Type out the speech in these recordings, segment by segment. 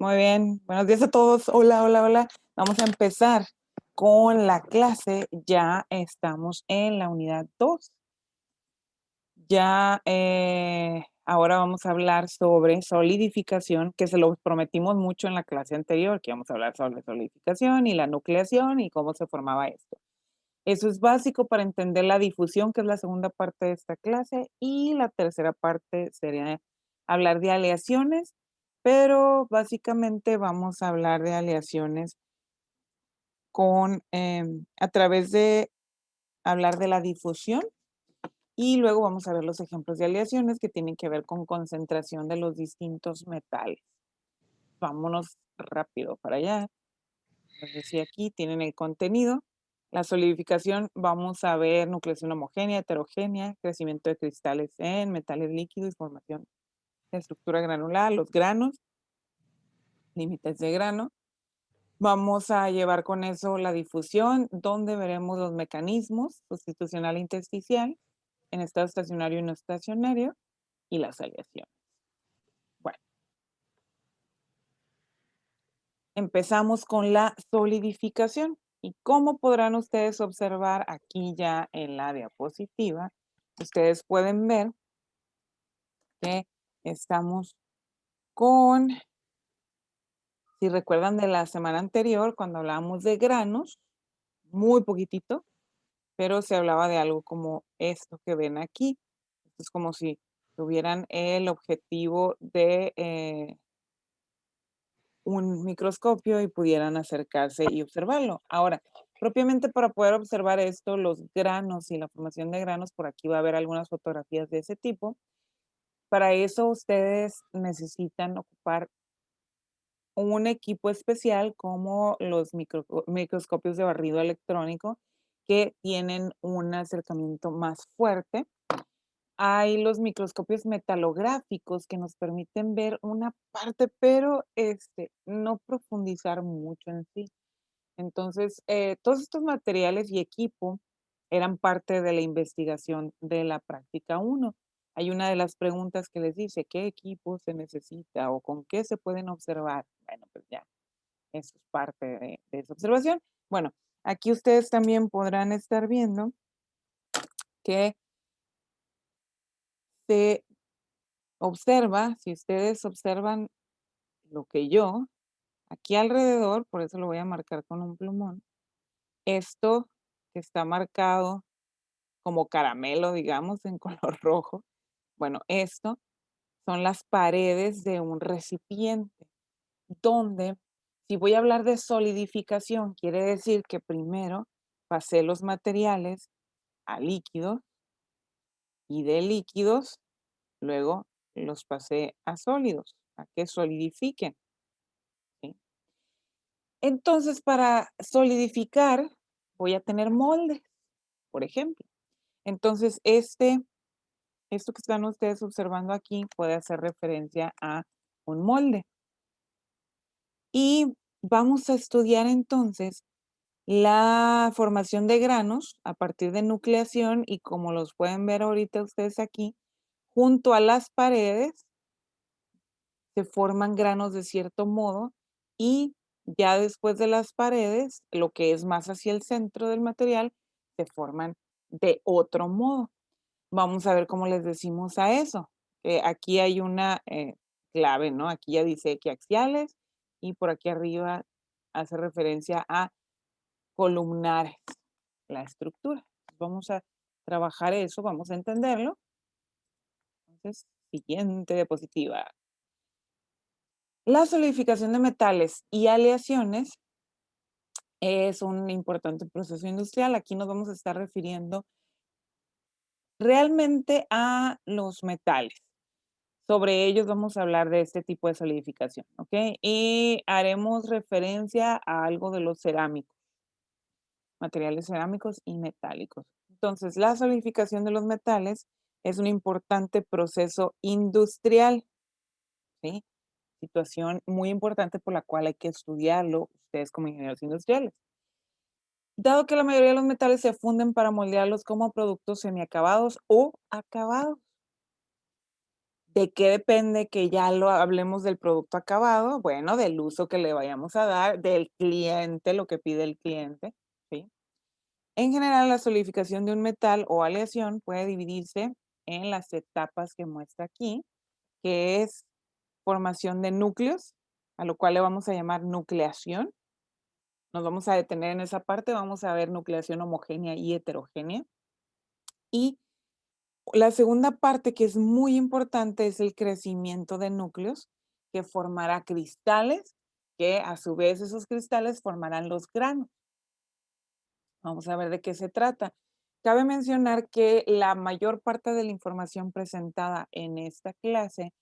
Muy bien, buenos días a todos. Hola, hola, hola. Vamos a empezar con la clase. Ya estamos en la unidad 2. Ya ahora vamos a hablar sobre solidificación, que se lo prometimos mucho en la clase anterior, que vamos a hablar sobre solidificación y la nucleación y cómo se formaba esto. Eso es básico para entender la difusión, que es la segunda parte de esta clase, y la tercera parte sería hablar de aleaciones, pero básicamente vamos a hablar de aleaciones a través de hablar de la difusión y luego vamos a ver los ejemplos de aleaciones que tienen que ver con concentración de los distintos metales. Vámonos rápido para allá. Les decía aquí, tienen el contenido. La solidificación, vamos a ver nucleación homogénea, heterogénea, crecimiento de cristales en metales líquidos, formación de estructura granular, los granos, límites de grano. Vamos a llevar con eso la difusión, donde veremos los mecanismos sustitucional e intersticial en estado estacionario y no estacionario y las aleaciones. Bueno, empezamos con la solidificación. Y como podrán ustedes observar aquí ya en la diapositiva, ustedes pueden ver que estamos con, si recuerdan de la semana anterior, cuando hablábamos de granos, muy poquitito, pero se hablaba de algo como esto que ven aquí. Es como si tuvieran el objetivo de un microscopio y pudieran acercarse y observarlo. Ahora, propiamente para poder observar esto, los granos y la formación de granos, por aquí va a haber algunas fotografías de ese tipo. Para eso ustedes necesitan ocupar un equipo especial como los microscopios de barrido electrónico que tienen un acercamiento más fuerte. Hay los microscopios metalográficos que nos permiten ver una parte, pero no profundizar mucho en sí. Entonces, todos estos materiales y equipo eran parte de la investigación de la práctica uno. Hay una de las preguntas que les dice, ¿qué equipo se necesita o con qué se pueden observar? Bueno, pues ya, eso es parte de esa observación. Bueno, aquí ustedes también podrán estar viendo que se observa, si ustedes observan lo que yo, aquí alrededor, por eso lo voy a marcar con un plumón, esto que está marcado como caramelo, digamos, en color rojo, bueno, esto son las paredes de un recipiente, donde, si voy a hablar de solidificación, quiere decir que primero pasé los materiales a líquidos y de líquidos, luego los pasé a sólidos, a que solidifiquen. ¿Sí? Entonces, para solidificar, voy a tener moldes, por ejemplo. Entonces, esto que están ustedes observando aquí puede hacer referencia a un molde. Y vamos a estudiar entonces la formación de granos a partir de nucleación y como los pueden ver ahorita ustedes aquí, junto a las paredes se forman granos de cierto modo y ya después de las paredes, lo que es más hacia el centro del material, se forman de otro modo. Vamos a ver cómo les decimos a eso. Aquí hay una clave, ¿no? Aquí ya dice que axiales y por aquí arriba hace referencia a columnares, la estructura. Vamos a trabajar eso, vamos a entenderlo. Entonces, siguiente diapositiva. La solidificación de metales y aleaciones es un importante proceso industrial. Aquí nos vamos a estar refiriendo realmente a los metales. Sobre ellos vamos a hablar de este tipo de solidificación, ¿ok? Y haremos referencia a algo de los cerámicos, materiales cerámicos y metálicos. Entonces, la solidificación de los metales es un importante proceso industrial, ¿sí? Situación muy importante por la cual hay que estudiarlo ustedes como ingenieros industriales. Dado que la mayoría de los metales se funden para moldearlos como productos semiacabados o acabados. ¿De qué depende que ya lo hablemos del producto acabado? Bueno, del uso que le vayamos a dar, del cliente, lo que pide el cliente, ¿sí? En general, la solidificación de un metal o aleación puede dividirse en las etapas que muestra aquí, que es formación de núcleos, a lo cual le vamos a llamar nucleación. Nos vamos a detener en esa parte, vamos a ver nucleación homogénea y heterogénea. Y la segunda parte, que es muy importante, es el crecimiento de núcleos, que formará cristales, que a su vez esos cristales formarán los granos. Vamos a ver de qué se trata. Cabe mencionar que la mayor parte de la información presentada en esta clase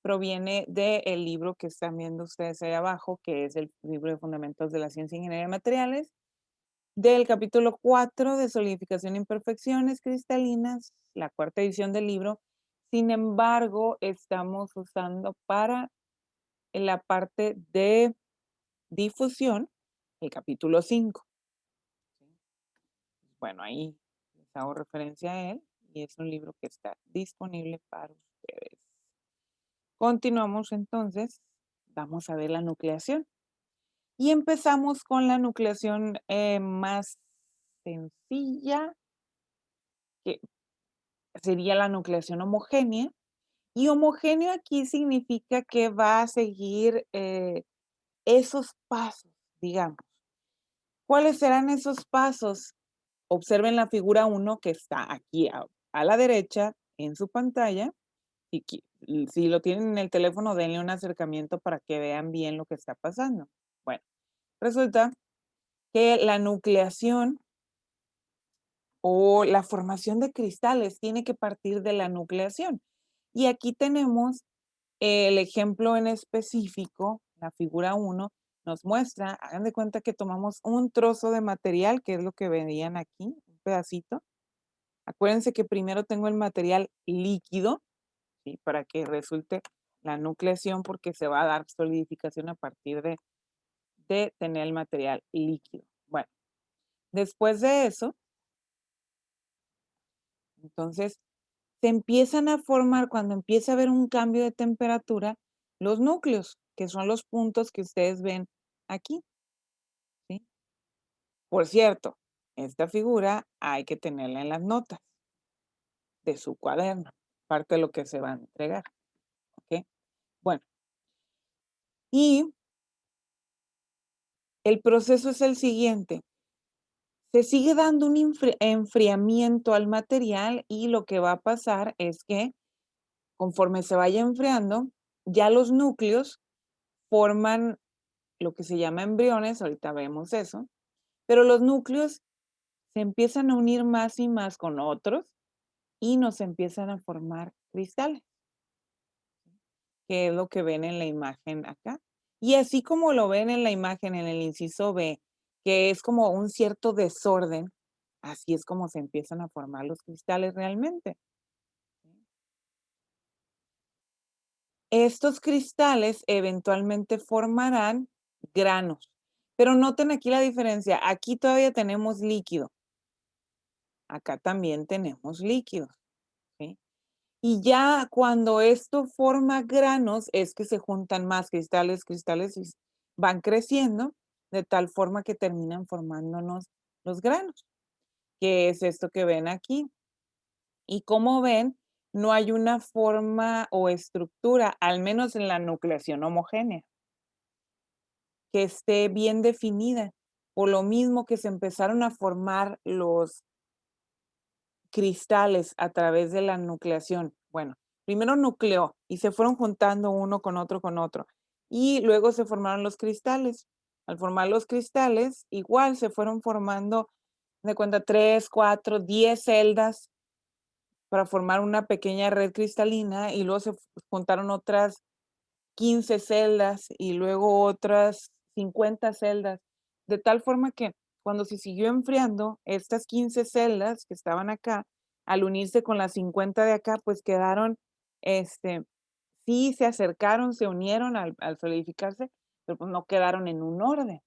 proviene del libro que están viendo ustedes ahí abajo, que es el libro de Fundamentos de la Ciencia e Ingeniería de Materiales, del capítulo 4 de Solidificación e Imperfecciones Cristalinas, la cuarta edición del libro. Sin embargo, estamos usando para la parte de difusión el capítulo 5. Bueno, ahí les hago referencia a él y es un libro que está disponible para ustedes. Continuamos entonces, vamos a ver la nucleación. Y empezamos con la nucleación más sencilla, que sería la nucleación homogénea. Y homogéneo aquí significa que va a seguir esos pasos, digamos. ¿Cuáles serán esos pasos? Observen la figura 1 que está aquí a la derecha en su pantalla. Y si lo tienen en el teléfono, denle un acercamiento para que vean bien lo que está pasando. Bueno, resulta que la nucleación o la formación de cristales tiene que partir de la nucleación. Y aquí tenemos el ejemplo en específico, la figura 1, nos muestra, hagan de cuenta que tomamos un trozo de material, que es lo que veían aquí, un pedacito. Acuérdense que primero tengo el material líquido, ¿sí? Para que resulte la nucleación, porque se va a dar solidificación a partir de tener el material líquido. Bueno, después de eso, entonces, se empiezan a formar, cuando empieza a haber un cambio de temperatura, los núcleos, que son los puntos que ustedes ven aquí, ¿sí? Por cierto, esta figura hay que tenerla en las notas de su cuaderno, parte de lo que se va a entregar, ¿ok? Bueno, y el proceso es el siguiente. Se sigue dando un enfriamiento al material y lo que va a pasar es que conforme se vaya enfriando, ya los núcleos forman lo que se llama embriones, ahorita vemos eso, pero los núcleos se empiezan a unir más y más con otros y nos empiezan a formar cristales, que es lo que ven en la imagen acá. Y así como lo ven en la imagen en el inciso B, que es como un cierto desorden, así es como se empiezan a formar los cristales realmente. Estos cristales eventualmente formarán granos, pero noten aquí la diferencia. Aquí todavía tenemos líquido. Acá también tenemos líquidos, ¿sí? Y ya cuando esto forma granos es que se juntan más cristales, cristales y van creciendo de tal forma que terminan formándonos los granos, que es esto que ven aquí. Y como ven, no hay una forma o estructura, al menos en la nucleación homogénea, que esté bien definida. Por lo mismo que se empezaron a formar los cristales a través de la nucleación. Bueno, primero nucleó y se fueron juntando uno con otro con otro. Y luego se formaron los cristales. Al formar los cristales, igual se fueron formando, de cuenta, 3, 4, 10 celdas para formar una pequeña red cristalina y luego se juntaron otras 15 celdas y luego otras 50 celdas, de tal forma que cuando se siguió enfriando, estas 15 celdas que estaban acá, al unirse con las 50 de acá, pues quedaron, sí se acercaron, se unieron al solidificarse, pero pues no quedaron en un orden,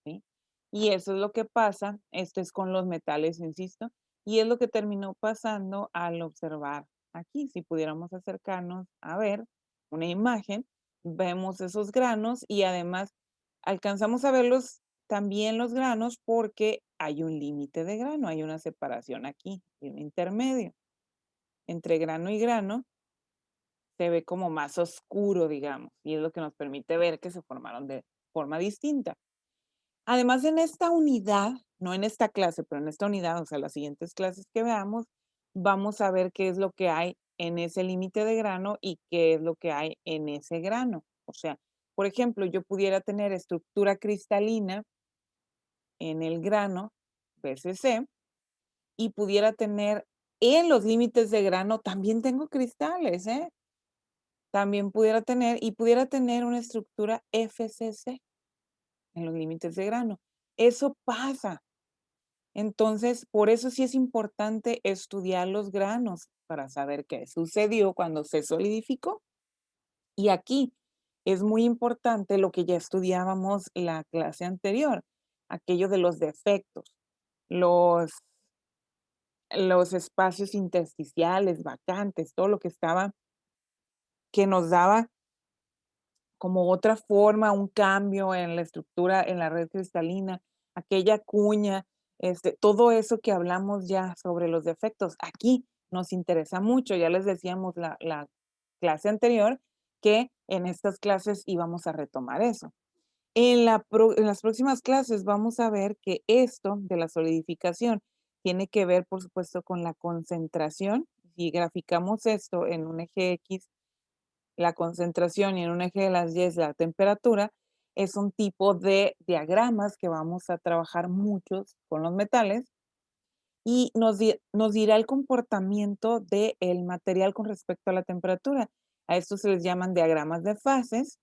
¿sí? Y eso es lo que pasa, esto es con los metales, insisto, y es lo que terminó pasando al observar Aquí, si pudiéramos acercarnos a ver una imagen, vemos esos granos y además alcanzamos a verlos también los granos porque hay un límite de grano, hay una separación aquí, y un intermedio. Entre grano y grano se ve como más oscuro, digamos, y es lo que nos permite ver que se formaron de forma distinta. Además, en esta unidad, no en esta clase, pero en esta unidad, o sea, las siguientes clases que veamos, vamos a ver qué es lo que hay en ese límite de grano y qué es lo que hay en ese grano. O sea, por ejemplo, yo pudiera tener estructura cristalina en el grano BCC y pudiera tener en los límites de grano, también tengo cristales, ¿eh? También pudiera tener una estructura FCC en los límites de grano. Eso pasa. Entonces, por eso sí es importante estudiar los granos para saber qué sucedió cuando se solidificó. Y aquí es muy importante lo que ya estudiábamos la clase anterior, aquello de los defectos, los, los espacios intersticiales, vacantes, todo lo que estaba, que nos daba como otra forma, un cambio en la estructura, en la red cristalina, aquella cuña, todo eso que hablamos ya sobre los defectos. Aquí nos interesa mucho, ya les decíamos la clase anterior que en estas clases íbamos a retomar eso. En las próximas clases vamos a ver que esto de la solidificación tiene que ver, por supuesto, con la concentración. Si graficamos esto en un eje X, la concentración y en un eje de las Y es la temperatura, es un tipo de diagramas que vamos a trabajar muchos con los metales y nos dirá el comportamiento del material con respecto a la temperatura. A estos se les llaman diagramas de fases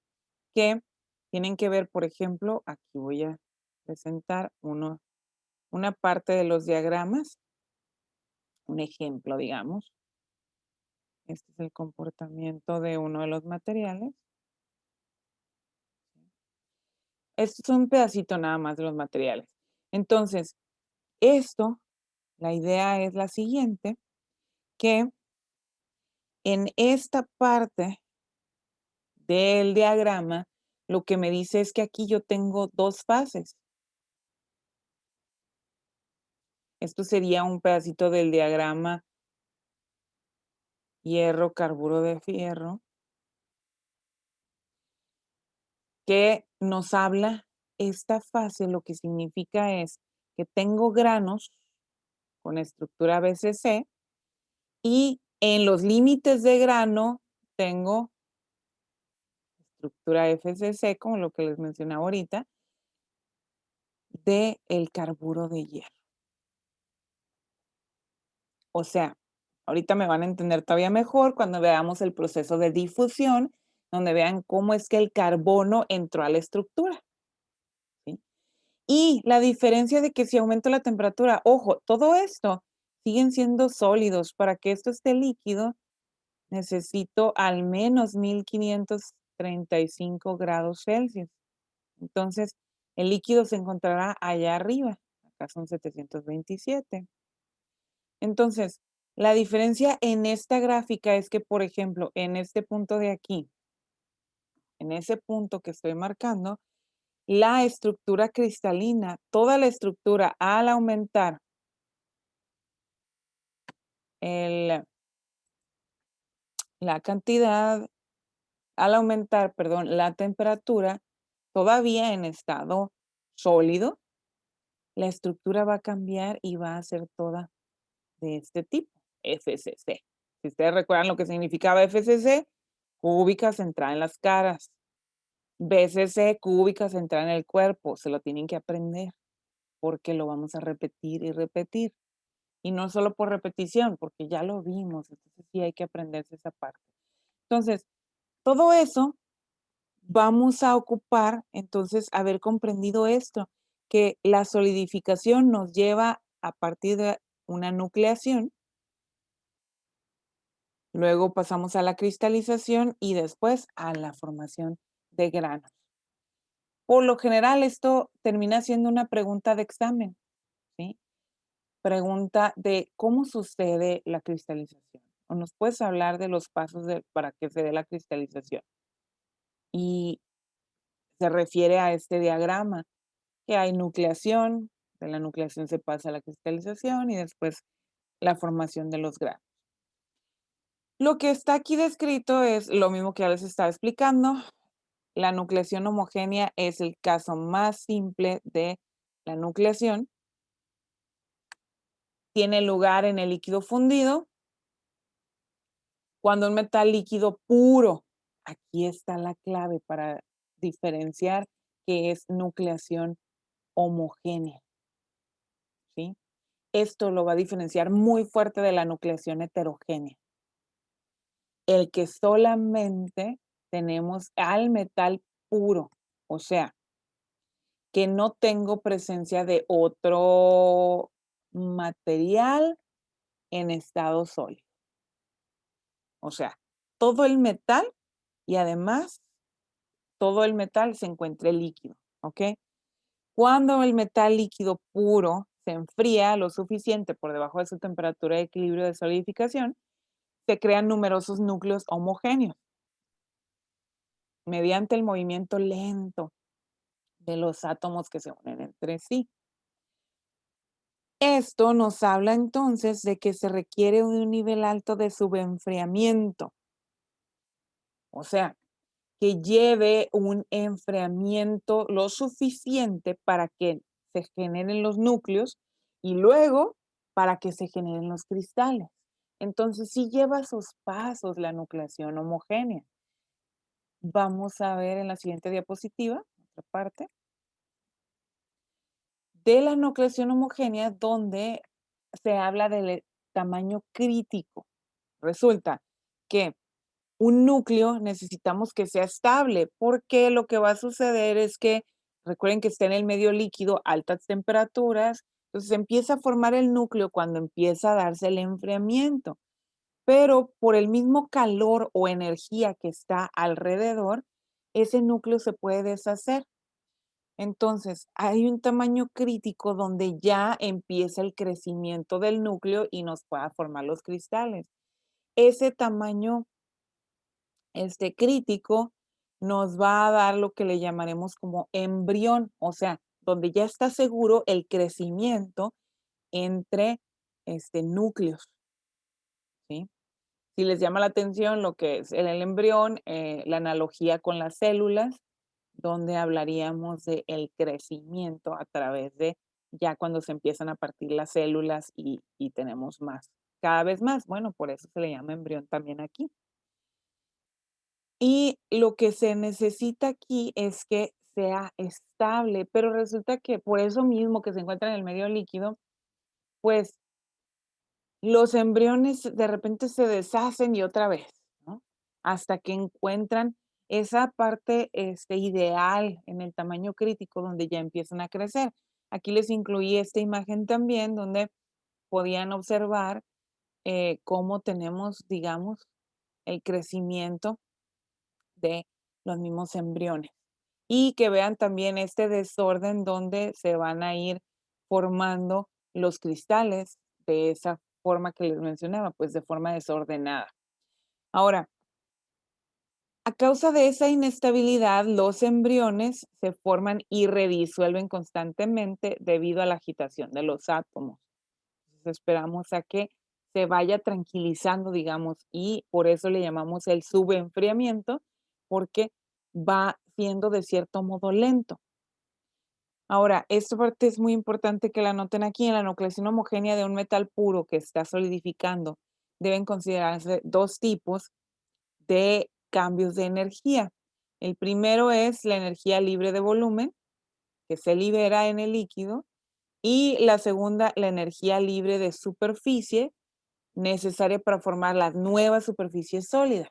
que tienen que ver, por ejemplo, aquí voy a presentar una parte de los diagramas, un ejemplo, digamos. Este es el comportamiento de uno de los materiales. Esto es un pedacito nada más de los materiales. Entonces, esto, la idea es la siguiente, que en esta parte del diagrama, lo que me dice es que aquí yo tengo dos fases. Esto sería un pedacito del diagrama hierro, carburo de fierro, que nos habla esta fase, lo que significa es que tengo granos con estructura BCC y en los límites de grano tengo estructura FCC, como lo que les mencionaba ahorita, de el carburo de hierro. O sea, ahorita me van a entender todavía mejor cuando veamos el proceso de difusión, donde vean cómo es que el carbono entró a la estructura. ¿Sí? Y la diferencia de que si aumento la temperatura, ojo, todo esto siguen siendo sólidos. Para que esto esté líquido, necesito al menos 1535 grados Celsius. Entonces, el líquido se encontrará allá arriba. Acá son 727. Entonces, la diferencia en esta gráfica es que, por ejemplo, en este punto de aquí, en ese punto que estoy marcando, la estructura cristalina, toda la estructura al aumentar el, la cantidad, al aumentar, perdón, la temperatura, todavía en estado sólido, la estructura va a cambiar y va a ser toda de este tipo, FCC. Si ustedes recuerdan lo que significaba FCC, cúbica centrada en las caras. BCC, cúbica centrada en el cuerpo. Se lo tienen que aprender porque lo vamos a repetir y repetir. Y no solo por repetición, porque ya lo vimos. Entonces sí hay que aprenderse esa parte. Entonces, todo eso vamos a ocupar, entonces, haber comprendido esto, que la solidificación nos lleva a partir de una nucleación. Luego pasamos a la cristalización y después a la formación de granos. Por lo general, esto termina siendo una pregunta de examen, ¿sí? Pregunta de cómo sucede la cristalización. o nos puedes hablar de los pasos para que se dé la cristalización. Y se refiere a este diagrama, que hay nucleación, de la nucleación se pasa a la cristalización y después la formación de los granos. Lo que está aquí descrito es lo mismo que ya les estaba explicando. La nucleación homogénea es el caso más simple de la nucleación. Tiene lugar en el líquido fundido. Cuando un metal líquido puro, aquí está la clave para diferenciar qué es nucleación homogénea, ¿sí? Esto lo va a diferenciar muy fuerte de la nucleación heterogénea. El que solamente tenemos al metal puro, o sea, que no tengo presencia de otro material en estado sólido. O sea, todo el metal y además todo el metal se encuentra líquido, ¿ok? Cuando el metal líquido puro se enfría lo suficiente por debajo de su temperatura de equilibrio de solidificación, se crean numerosos núcleos homogéneos mediante el movimiento lento de los átomos que se unen entre sí. Esto nos habla entonces de que se requiere de un nivel alto de subenfriamiento, o sea, que lleve un enfriamiento lo suficiente para que se generen los núcleos y luego para que se generen los cristales. Entonces, sí lleva sus pasos la nucleación homogénea. Vamos a ver en la siguiente diapositiva, otra parte, de la nucleación homogénea donde se habla del tamaño crítico. Resulta que un núcleo necesitamos que sea estable, porque lo que va a suceder es que, recuerden que está en el medio líquido, altas temperaturas, entonces empieza a formar el núcleo cuando empieza a darse el enfriamiento, pero por el mismo calor o energía que está alrededor, ese núcleo se puede deshacer. Entonces, hay un tamaño crítico donde ya empieza el crecimiento del núcleo y nos pueda formar los cristales. Ese tamaño crítico nos va a dar lo que le llamaremos como embrión, o sea, donde ya está seguro el crecimiento entre núcleos, ¿sí? Si les llama la atención lo que es el embrión, la analogía con las células, donde hablaríamos de el crecimiento a través de ya cuando se empiezan a partir las células y tenemos más, cada vez más. Bueno, por eso se le llama embrión también aquí. Y lo que se necesita aquí es que sea estable, pero resulta que por eso mismo que se encuentra en el medio líquido, pues los embriones de repente se deshacen y otra vez, ¿no? Hasta que encuentran esa parte ideal en el tamaño crítico donde ya empiezan a crecer. Aquí les incluí esta imagen también donde podían observar cómo tenemos, digamos, el crecimiento de los mismos embriones. Y que vean también este desorden donde se van a ir formando los cristales de esa forma que les mencionaba, pues de forma desordenada. Ahora, a causa de esa inestabilidad, los embriones se forman y redisuelven constantemente debido a la agitación de los átomos. Entonces, esperamos a que se vaya tranquilizando, digamos, y por eso le llamamos el subenfriamiento, porque va siendo de cierto modo lento. Ahora, esta parte es muy importante que la noten aquí. En la nucleación homogénea de un metal puro que está solidificando, deben considerarse dos tipos de cambios de energía. El primero es la energía libre de volumen, que se libera en el líquido, y la segunda, la energía libre de superficie, necesaria para formar las nuevas superficies sólidas.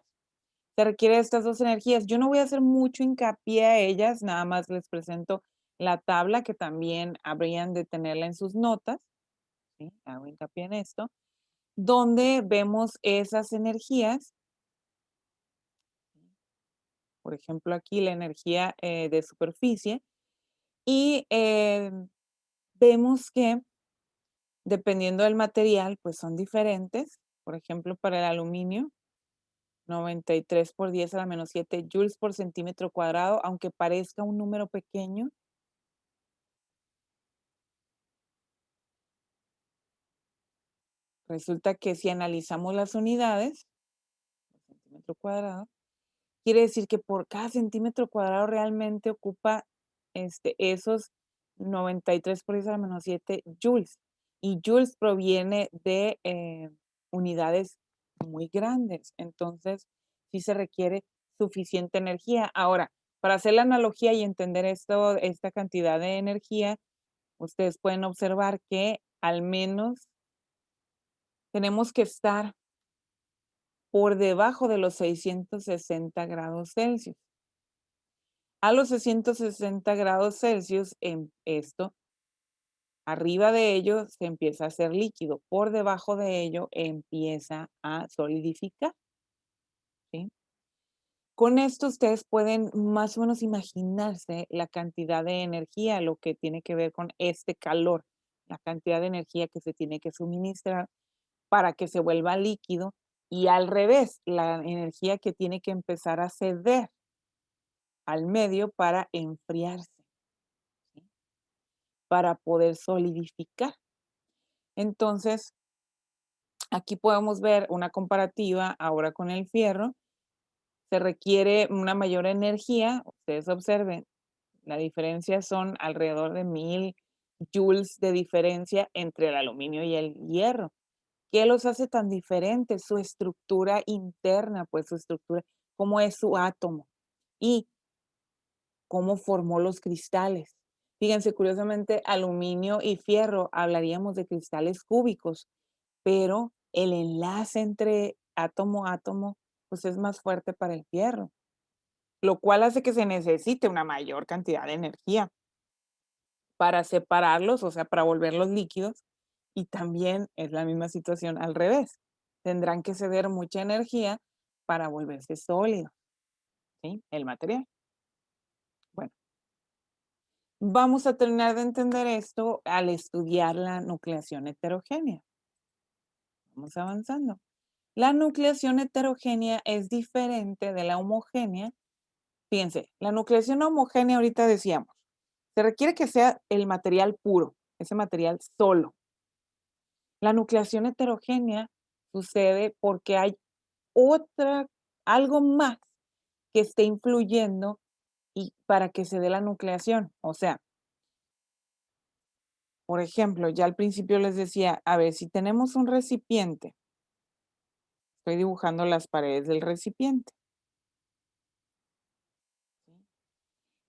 Se requiere de estas dos energías. Yo no voy a hacer mucho hincapié a ellas, nada más les presento la tabla que también habrían de tenerla en sus notas, ¿sí? Hago hincapié en esto, donde vemos esas energías. Por ejemplo, aquí la energía de superficie y vemos que dependiendo del material, pues son diferentes. Por ejemplo, para el aluminio, 93 por 10 a la menos 7 joules por centímetro cuadrado, aunque parezca un número pequeño. Resulta que si analizamos las unidades, centímetro cuadrado, quiere decir que por cada centímetro cuadrado realmente ocupa esos 93 por 10 a la menos 7 joules. Y joules proviene de unidades muy grandes. Entonces, sí se requiere suficiente energía. Ahora, para hacer la analogía y entender esto, esta cantidad de energía, ustedes pueden observar que al menos tenemos que estar por debajo de los 660 grados Celsius. A los 660 grados Celsius, arriba de ello se empieza a hacer líquido, por debajo de ello empieza a solidificar, ¿sí? Con esto ustedes pueden más o menos imaginarse la cantidad de energía, lo que tiene que ver con este calor, la cantidad de energía que se tiene que suministrar para que se vuelva líquido y al revés, la energía que tiene que empezar a ceder al medio para enfriarse, ¿sí? Para poder solidificar. Entonces, aquí podemos ver una comparativa ahora con el fierro. Se requiere una mayor energía. Ustedes observen, la diferencia son alrededor de 1000 joules de diferencia entre el aluminio y el hierro. ¿Qué los hace tan diferentes? Su estructura interna, pues su estructura, cómo es su átomo y cómo formó los cristales. Fíjense, curiosamente, aluminio y fierro hablaríamos de cristales cúbicos, pero el enlace entre átomo a átomo, pues es más fuerte para el fierro, lo cual hace que se necesite una mayor cantidad de energía para separarlos, o sea, para volverlos líquidos, y también es la misma situación al revés. Tendrán que ceder mucha energía para volverse sólido, ¿sí? El material. Bueno, vamos a terminar de entender esto al estudiar la nucleación heterogénea. Vamos avanzando. La nucleación heterogénea es diferente de la homogénea. Fíjense, la nucleación homogénea ahorita decíamos, se requiere que sea el material puro, ese material solo. La nucleación heterogénea sucede porque hay otra, algo más que esté influyendo y para que se dé la nucleación. O sea, por ejemplo, ya al principio les decía, a ver, si tenemos un recipiente, estoy dibujando las paredes del recipiente.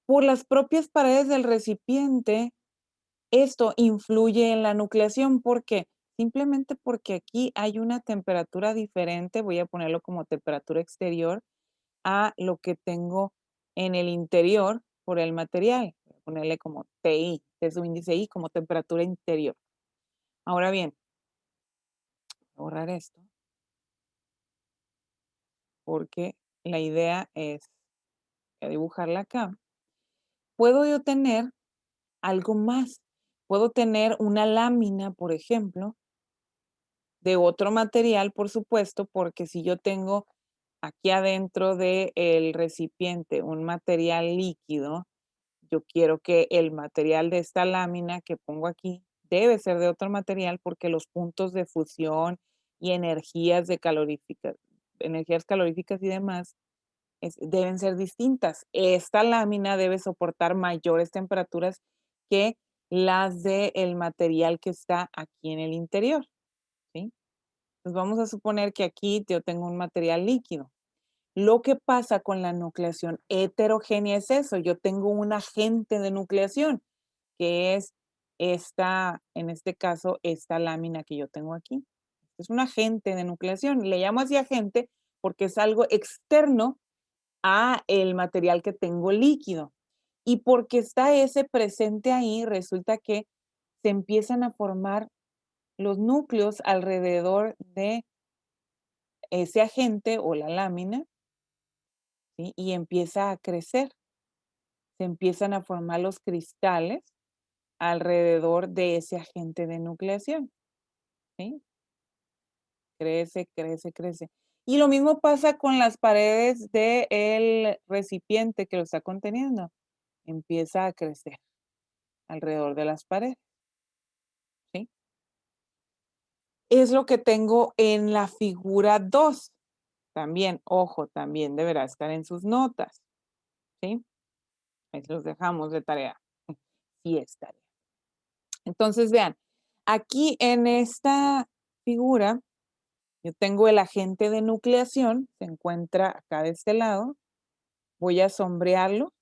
Por las propias paredes del recipiente, esto influye en la nucleación. ¿Por qué? Simplemente porque aquí hay una temperatura diferente, voy a ponerlo como temperatura exterior, a lo que tengo en el interior por el material. Voy a ponerle como TI, es su índice I como temperatura interior. Ahora bien, voy a borrar esto porque la idea es dibujarla acá. Puedo yo tener algo más. Puedo tener una lámina, por ejemplo, de otro material, por supuesto, porque si yo tengo aquí adentro del recipiente un material líquido, yo quiero que el material de esta lámina que pongo aquí debe ser de otro material porque los puntos de fusión y energías caloríficas y demás deben ser distintas. Esta lámina debe soportar mayores temperaturas que las del material que está aquí en el interior, ¿sí? Pues vamos a suponer que aquí yo tengo un material líquido. Lo que pasa con la nucleación heterogénea es eso, yo tengo un agente de nucleación, que es en este caso, esta lámina que yo tengo aquí. Es un agente de nucleación. Le llamo así agente porque es algo externo a el material que tengo líquido. Y porque está ese presente ahí, resulta que se empiezan a formar los núcleos alrededor de ese agente o la lámina, ¿sí? Y empieza a crecer. Se empiezan a formar los cristales alrededor de ese agente de nucleación, ¿sí? crece, crece, crece. Y lo mismo pasa con las paredes del recipiente que lo está conteniendo. Empieza a crecer alrededor de las paredes, ¿sí? Es lo que tengo en la figura 2. También, ojo, también deberá estar en sus notas, ¿sí? Ahí se los dejamos de tarea. Sí es tarea. Entonces, vean, aquí en esta figura, yo tengo el agente de nucleación, se encuentra acá de este lado. Voy a sombrearlo.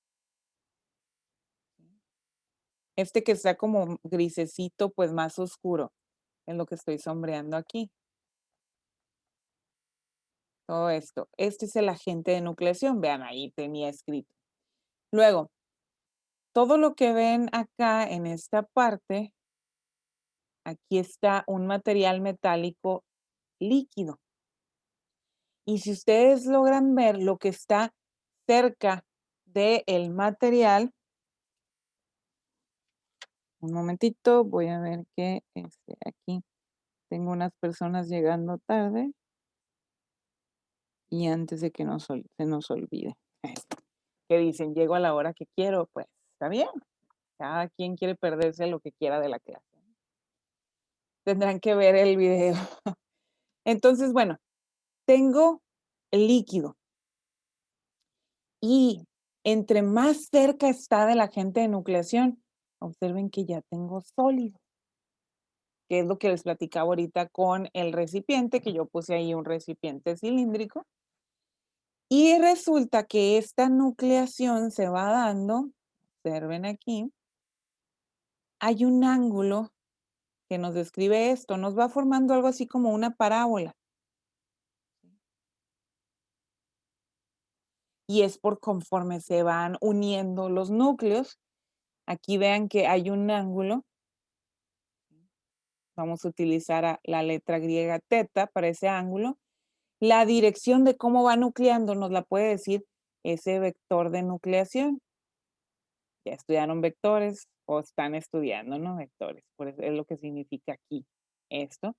Este que está como grisecito, pues más oscuro, es lo que estoy sombreando aquí. Todo esto. Este es el agente de nucleación. Vean, ahí tenía escrito. Luego, todo lo que ven acá en esta parte, aquí está un material metálico líquido. Y si ustedes logran ver lo que está cerca del material, un momentito, voy a ver que aquí tengo unas personas llegando tarde y antes de que se nos olvide. Que dicen, llego a la hora que quiero, pues está bien. Cada quien quiere perderse lo que quiera de la clase. Tendrán que ver el video. Entonces, bueno, tengo el líquido y entre más cerca está del agente de nucleación, observen que ya tengo sólido, que es lo que les platicaba ahorita con el recipiente, que yo puse ahí un recipiente cilíndrico. Y resulta que esta nucleación se va dando, observen aquí, hay un ángulo que nos describe esto, nos va formando algo así como una parábola. Y es por conforme se van uniendo los núcleos. Aquí vean que hay un ángulo. Vamos a utilizar la letra griega teta para ese ángulo. La dirección de cómo va nucleando nos la puede decir ese vector de nucleación. Ya estudiaron vectores o están estudiando, ¿no? Vectores. Por eso es lo que significa aquí esto.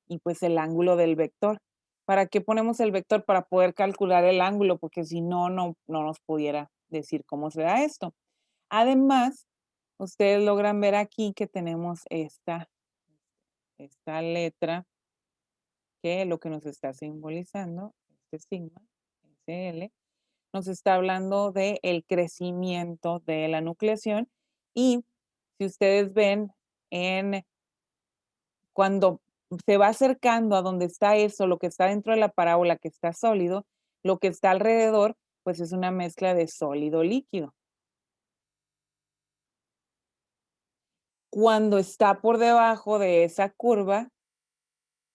Y pues el ángulo del vector. ¿Para qué ponemos el vector? Para poder calcular el ángulo, porque si no, no nos pudiera decir cómo se da esto. Además, ustedes logran ver aquí que tenemos esta letra que lo que nos está simbolizando, este sigma, SL, nos está hablando del crecimiento de la nucleación. Y si ustedes ven cuando se va acercando a donde está eso, lo que está dentro de la parábola, que está sólido, lo que está alrededor, pues es una mezcla de sólido líquido. Cuando está por debajo de esa curva,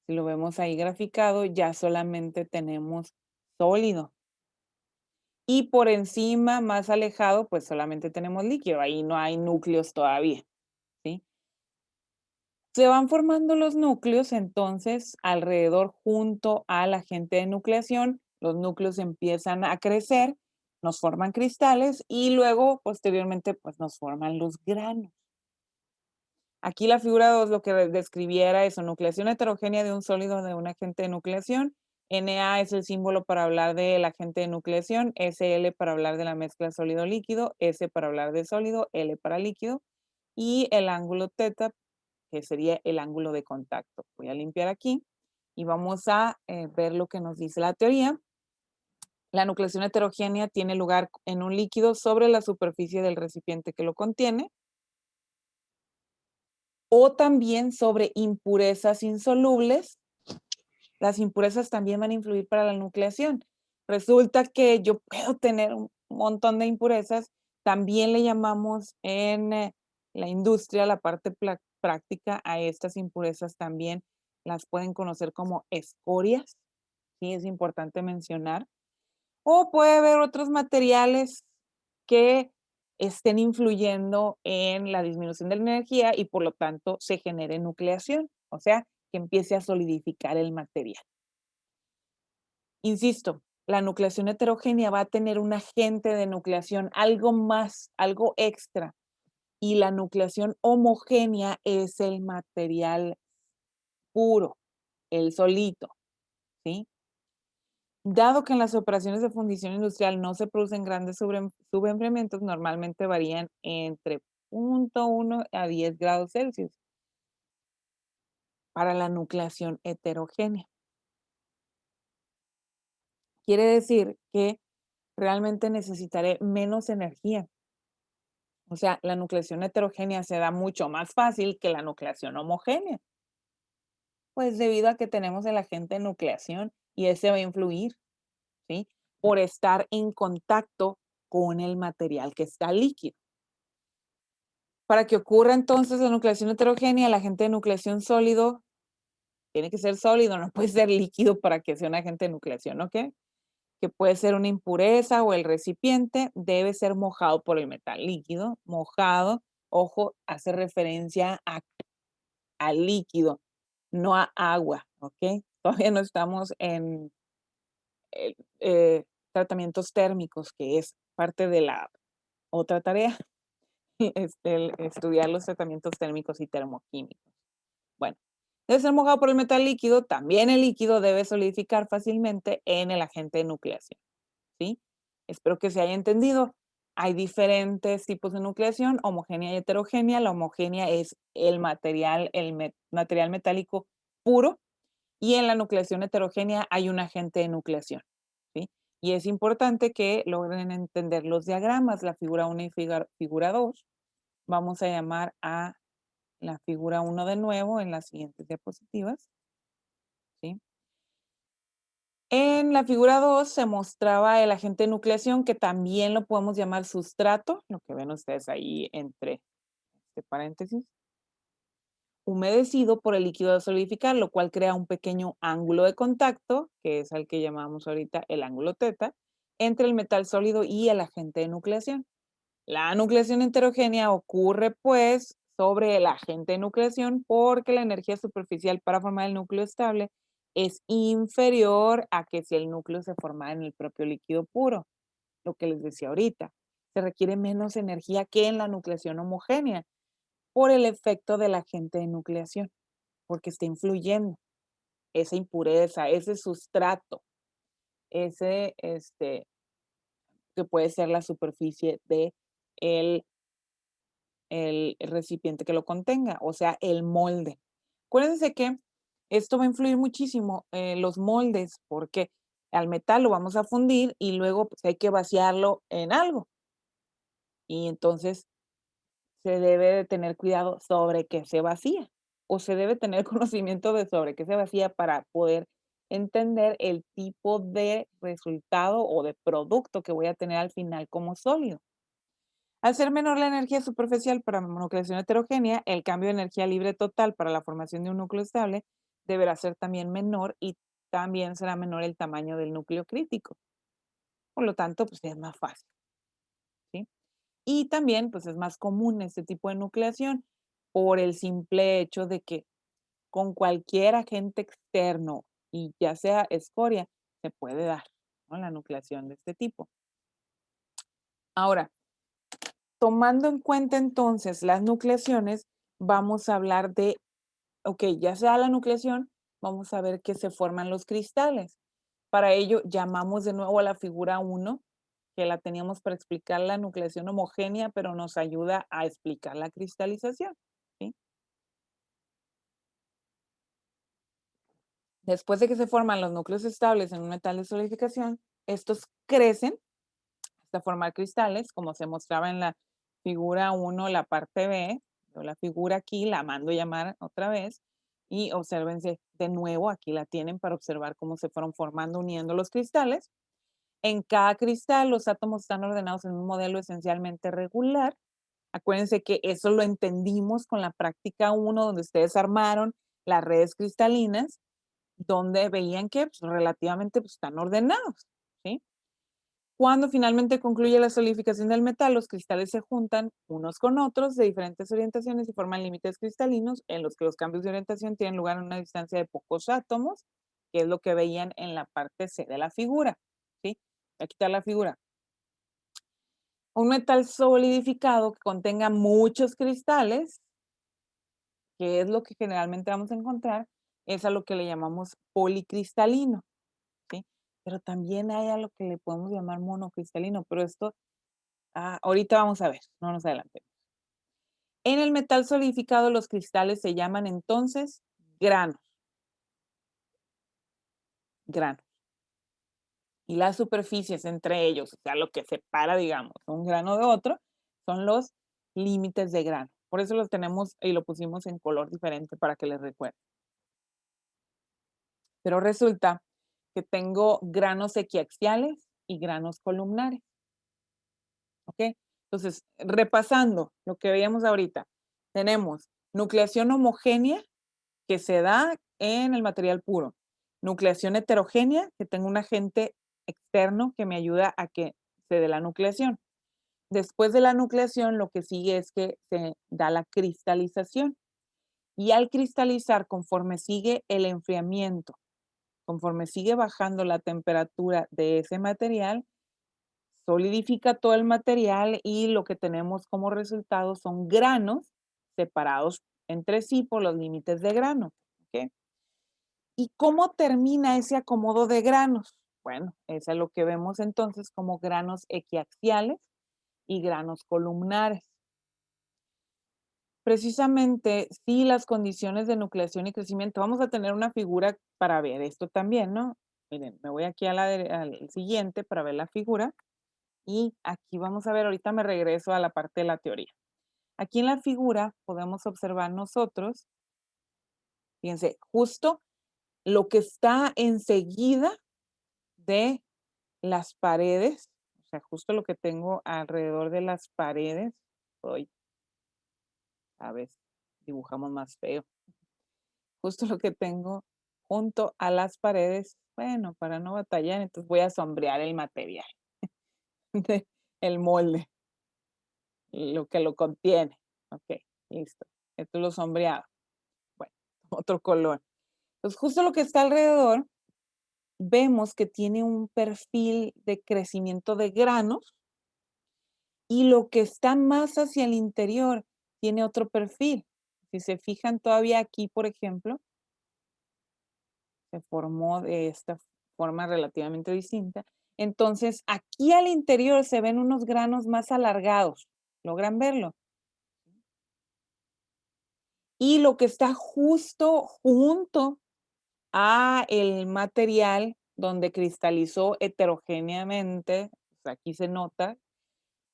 si lo vemos ahí graficado, ya solamente tenemos sólido. Y por encima, más alejado, pues solamente tenemos líquido. Ahí no hay núcleos todavía, ¿sí? Se van formando los núcleos, entonces, alrededor junto al agente de nucleación, los núcleos empiezan a crecer, nos forman cristales y luego, posteriormente, pues nos forman los granos. Aquí la figura 2 lo que describiera es una nucleación heterogénea de un sólido de un agente de nucleación. Na es el símbolo para hablar del agente de nucleación, Sl para hablar de la mezcla sólido-líquido, S para hablar de sólido, L para líquido, y el ángulo teta, que sería el ángulo de contacto. Voy a limpiar aquí y vamos a ver lo que nos dice la teoría. La nucleación heterogénea tiene lugar en un líquido sobre la superficie del recipiente que lo contiene, o también sobre impurezas insolubles. Las impurezas también van a influir para la nucleación. Resulta que yo puedo tener un montón de impurezas, también le llamamos en la industria, la parte práctica, a estas impurezas también las pueden conocer como escorias, sí es importante mencionar. O puede haber otros materiales que estén influyendo en la disminución de la energía y por lo tanto se genere nucleación, o sea, que empiece a solidificar el material. Insisto, la nucleación heterogénea va a tener un agente de nucleación, algo más, algo extra, y la nucleación homogénea es el material puro, el solito. ¿sí? Dado que en las operaciones de fundición industrial no se producen grandes subenfriamientos, normalmente varían entre 0.1 a 10 grados Celsius para la nucleación heterogénea. Quiere decir que realmente necesitaré menos energía. O sea, la nucleación heterogénea se da mucho más fácil que la nucleación homogénea, pues debido a que tenemos el agente de nucleación y ese va a influir, ¿sí? Por estar en contacto con el material que está líquido. Para que ocurra entonces la nucleación heterogénea, el agente de nucleación sólido tiene que ser sólido, no puede ser líquido para que sea un agente de nucleación, ¿ok? Que puede ser una impureza o el recipiente, debe ser mojado por el metal líquido. Mojado, ojo, hace referencia al líquido, no a agua, ¿ok? Todavía no estamos en eh, tratamientos térmicos, que es parte de la otra tarea, el estudiar los tratamientos térmicos y termoquímicos. Bueno, debe ser mojado por el metal líquido, también el líquido debe solidificar fácilmente en el agente de nucleación. ¿Sí? Espero que se haya entendido. Hay diferentes tipos de nucleación, homogénea y heterogénea. La homogénea es el material, material metálico puro, y en la nucleación heterogénea hay un agente de nucleación, ¿sí? Y es importante que logren entender los diagramas, la figura 1 y figura 2. Vamos a llamar a la figura 1 de nuevo en las siguientes diapositivas, ¿sí? En la figura 2 se mostraba el agente de nucleación, que también lo podemos llamar sustrato, lo que ven ustedes ahí entre este paréntesis, humedecido por el líquido de solidificar, lo cual crea un pequeño ángulo de contacto, que es el que llamamos ahorita el ángulo teta, entre el metal sólido y el agente de nucleación. La nucleación heterogénea ocurre, pues, sobre el agente de nucleación porque la energía superficial para formar el núcleo estable es inferior a que si el núcleo se formara en el propio líquido puro, lo que les decía ahorita. Se requiere menos energía que en la nucleación homogénea por el efecto del agente de nucleación, porque está influyendo esa impureza, ese sustrato, ese, que puede ser la superficie de el recipiente que lo contenga, o sea, el molde. Acuérdense que esto va a influir muchísimo en los moldes, porque al metal lo vamos a fundir y luego pues, hay que vaciarlo en algo. Y entonces se debe de tener cuidado sobre qué se vacía, o se debe tener conocimiento de sobre qué se vacía para poder entender el tipo de resultado o de producto que voy a tener al final como sólido. Al ser menor la energía superficial para nucleación heterogénea, el cambio de energía libre total para la formación de un núcleo estable deberá ser también menor y también será menor el tamaño del núcleo crítico. Por lo tanto, pues es más fácil, ¿sí? Y también, pues es más común este tipo de nucleación por el simple hecho de que con cualquier agente externo y ya sea escoria, se puede dar, ¿no? La nucleación de este tipo. Ahora, tomando en cuenta entonces las nucleaciones, vamos a hablar de, ok, ya sea la nucleación, vamos a ver que se forman los cristales. Para ello, llamamos de nuevo a la figura 1, que la teníamos para explicar la nucleación homogénea, pero nos ayuda a explicar la cristalización, ¿sí? Después de que se forman los núcleos estables en un metal de solidificación, estos crecen hasta formar cristales, como se mostraba en la figura 1, la parte B. Yo la figura aquí la mando llamar otra vez y obsérvense de nuevo, aquí la tienen para observar cómo se fueron formando, uniendo los cristales. En cada cristal los átomos están ordenados en un modelo esencialmente regular. Acuérdense que eso lo entendimos con la práctica 1, donde ustedes armaron las redes cristalinas, donde veían que pues, relativamente pues, están ordenados, ¿sí? Cuando finalmente concluye la solidificación del metal, los cristales se juntan unos con otros de diferentes orientaciones y forman límites cristalinos en los que los cambios de orientación tienen lugar a una distancia de pocos átomos, que es lo que veían en la parte C de la figura, ¿sí? Voy a quitar la figura. Un metal solidificado que contenga muchos cristales, que es lo que generalmente vamos a encontrar, es a lo que le llamamos policristalino. pero también hay a lo que le podemos llamar monocristalino, pero esto, ahorita vamos a ver, no nos adelantemos. En el metal solidificado, los cristales se llaman entonces granos, granos. Y las superficies entre ellos, o sea, lo que separa, digamos, un grano de otro, son los límites de grano. Por eso los tenemos y lo pusimos en color diferente para que les recuerde. Pero resulta que tengo granos equiaxiales y granos columnares. ¿Ok? Entonces, repasando lo que veíamos ahorita, tenemos nucleación homogénea que se da en el material puro, nucleación heterogénea, que tengo un agente externo que me ayuda a que se dé la nucleación. Después de la nucleación, lo que sigue es que se da la cristalización. Y al cristalizar, conforme sigue el enfriamiento, conforme sigue bajando la temperatura de ese material, solidifica todo el material y lo que tenemos como resultado son granos separados entre sí por los límites de grano. ¿Ok? ¿Y cómo termina ese acomodo de granos? Bueno, eso es lo que vemos entonces como granos equiaxiales y granos columnares. Precisamente, si las condiciones de nucleación y crecimiento, vamos a tener una figura para ver esto también, ¿no? Miren, me voy aquí al siguiente para ver la figura y aquí vamos a ver, ahorita me regreso a la parte de la teoría. Aquí en la figura podemos observar nosotros, fíjense, justo lo que está enseguida de las paredes, o sea, justo lo que tengo alrededor de las paredes, hoy, a ver, dibujamos más feo. Justo lo que tengo junto a las paredes, bueno, para no batallar, entonces voy a sombrear el material, el molde, lo que lo contiene. Ok, listo. Esto es lo sombreado. Bueno, otro color. Entonces, justo lo que está alrededor, vemos que tiene un perfil de crecimiento de granos y lo que está más hacia el interior tiene otro perfil. Si se fijan todavía aquí, por ejemplo, se formó de esta forma relativamente distinta. Entonces, aquí al interior se ven unos granos más alargados. ¿Logran verlo? Y lo que está justo junto a el material donde cristalizó heterogéneamente, pues aquí se nota,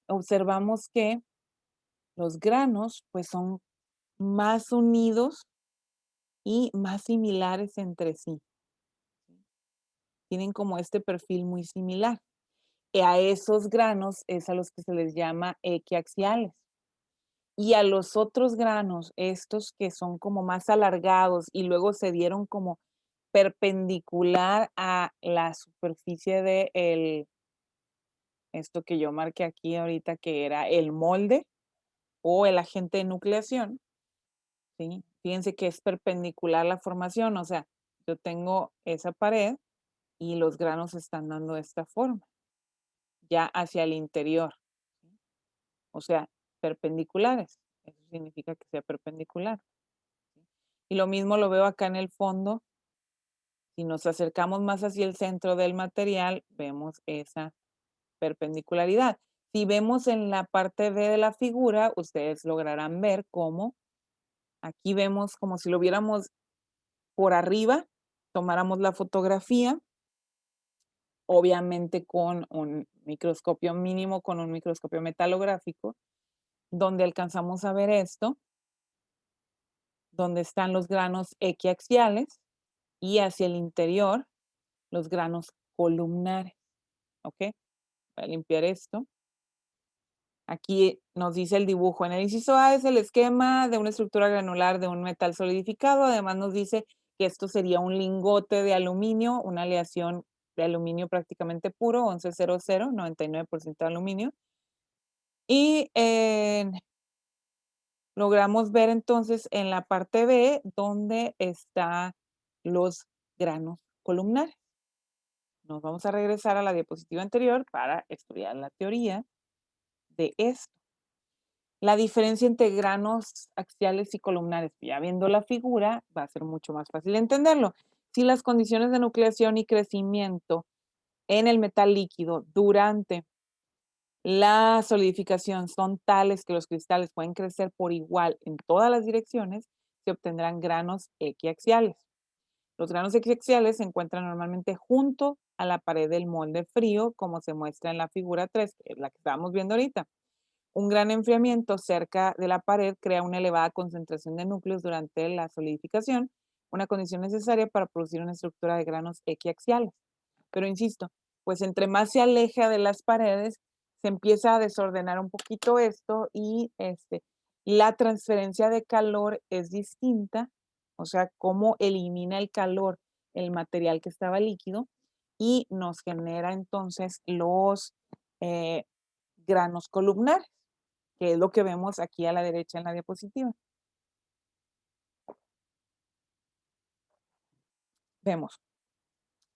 observamos que los granos pues son más unidos y más similares entre sí. Tienen como este perfil muy similar. A esos granos es a los que se les llama equiaxiales. Y a los otros granos, estos que son como más alargados y luego se dieron como perpendicular a la superficie de esto que yo marqué aquí ahorita, que era el molde o el agente de nucleación, ¿sí? Fíjense que es perpendicular la formación, o sea, yo tengo esa pared y los granos están dando esta forma, ya hacia el interior. O sea, perpendiculares. Eso significa que sea perpendicular. Y lo mismo lo veo acá en el fondo. Si nos acercamos más hacia el centro del material, vemos esa perpendicularidad. Si vemos en la parte B de la figura, ustedes lograrán ver cómo aquí vemos como si lo viéramos por arriba, tomáramos la fotografía, obviamente con un microscopio mínimo, con un microscopio metalográfico, donde alcanzamos a ver esto, donde están los granos equiaxiales y hacia el interior los granos columnares. ¿Ok? Voy a limpiar esto. Aquí nos dice el dibujo. En el inciso A es el esquema de una estructura granular de un metal solidificado. Además nos dice que esto sería un lingote de aluminio, una aleación de aluminio prácticamente puro, 1100, 99% de aluminio. Y logramos ver entonces en la parte B dónde están los granos columnares. Nos vamos a regresar a la diapositiva anterior para estudiar la teoría de esto. La diferencia entre granos axiales y columnares, ya viendo la figura, va a ser mucho más fácil entenderlo. Si las condiciones de nucleación y crecimiento en el metal líquido durante la solidificación son tales que los cristales pueden crecer por igual en todas las direcciones, se obtendrán granos equiaxiales. Los granos equiaxiales se encuentran normalmente junto a la pared del molde frío, como se muestra en la figura 3, que es la que estábamos viendo ahorita. Un gran enfriamiento cerca de la pared crea una elevada concentración de núcleos durante la solidificación, una condición necesaria para producir una estructura de granos equiaxiales. Pero insisto, pues entre más se aleja de las paredes, se empieza a desordenar un poquito esto y la transferencia de calor es distinta, o sea, cómo elimina el calor el material que estaba líquido y nos genera entonces los eh, granos columnares, que es lo que vemos aquí a la derecha en la diapositiva. Vemos,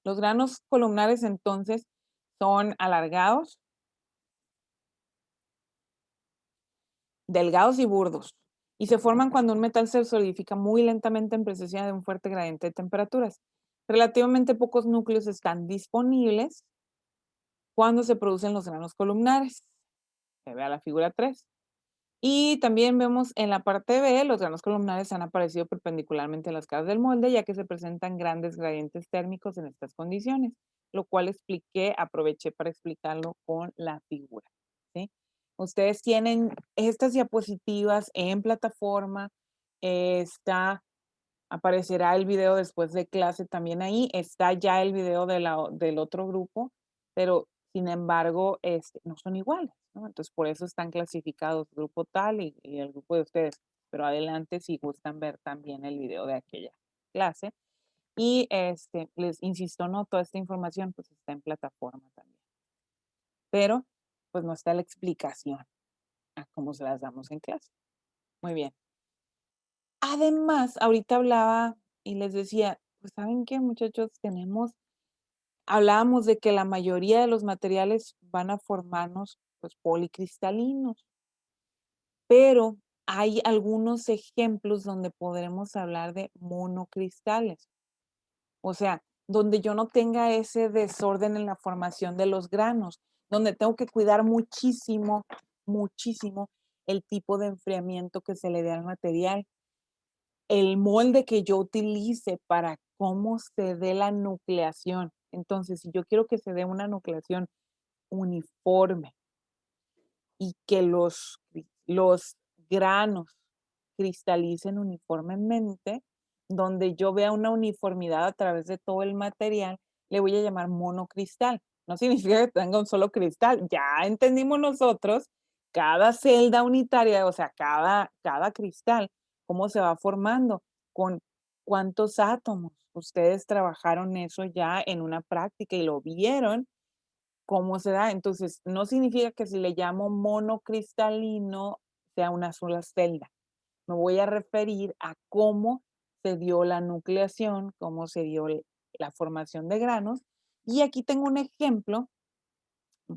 los granos columnares entonces son alargados, delgados y burdos, y se forman cuando un metal se solidifica muy lentamente en presencia de un fuerte gradiente de temperaturas. Relativamente pocos núcleos están disponibles cuando se producen los granos columnares. Se vea la figura 3. Y también vemos en la parte B, los granos columnares han aparecido perpendicularmente en las caras del molde, ya que se presentan grandes gradientes térmicos en estas condiciones, lo cual aproveché para explicarlo con la figura. ¿Sí? Ustedes tienen estas diapositivas en plataforma, aparecerá el video después de clase también ahí, está ya el video del otro grupo, pero sin embargo, no son iguales, ¿no? Entonces, por eso están clasificados grupo tal y el grupo de ustedes. Pero adelante si gustan ver también el video de aquella clase. Y les insisto, no, toda esta información pues está en plataforma también. Pero pues no está la explicación a cómo se las damos en clase. Muy bien. Además, ahorita hablaba y les decía, pues, ¿saben qué, muchachos? Hablábamos de que la mayoría de los materiales van a formarnos, pues, policristalinos, pero hay algunos ejemplos donde podremos hablar de monocristales. O sea, donde yo no tenga ese desorden en la formación de los granos, donde tengo que cuidar muchísimo, muchísimo el tipo de enfriamiento que se le dé al material, el molde que yo utilice para cómo se dé la nucleación. Entonces, si yo quiero que se dé una nucleación uniforme y que los granos cristalicen uniformemente, donde yo vea una uniformidad a través de todo el material, le voy a llamar monocristal. No significa que tenga un solo cristal. Ya entendimos nosotros cada celda unitaria, o sea, cada cristal, cómo se va formando, con cuántos átomos. Ustedes trabajaron eso ya en una práctica y lo vieron cómo se da. Entonces, no significa que si le llamo monocristalino sea una sola celda. Me voy a referir a cómo se dio la nucleación, cómo se dio la formación de granos. Y aquí tengo un ejemplo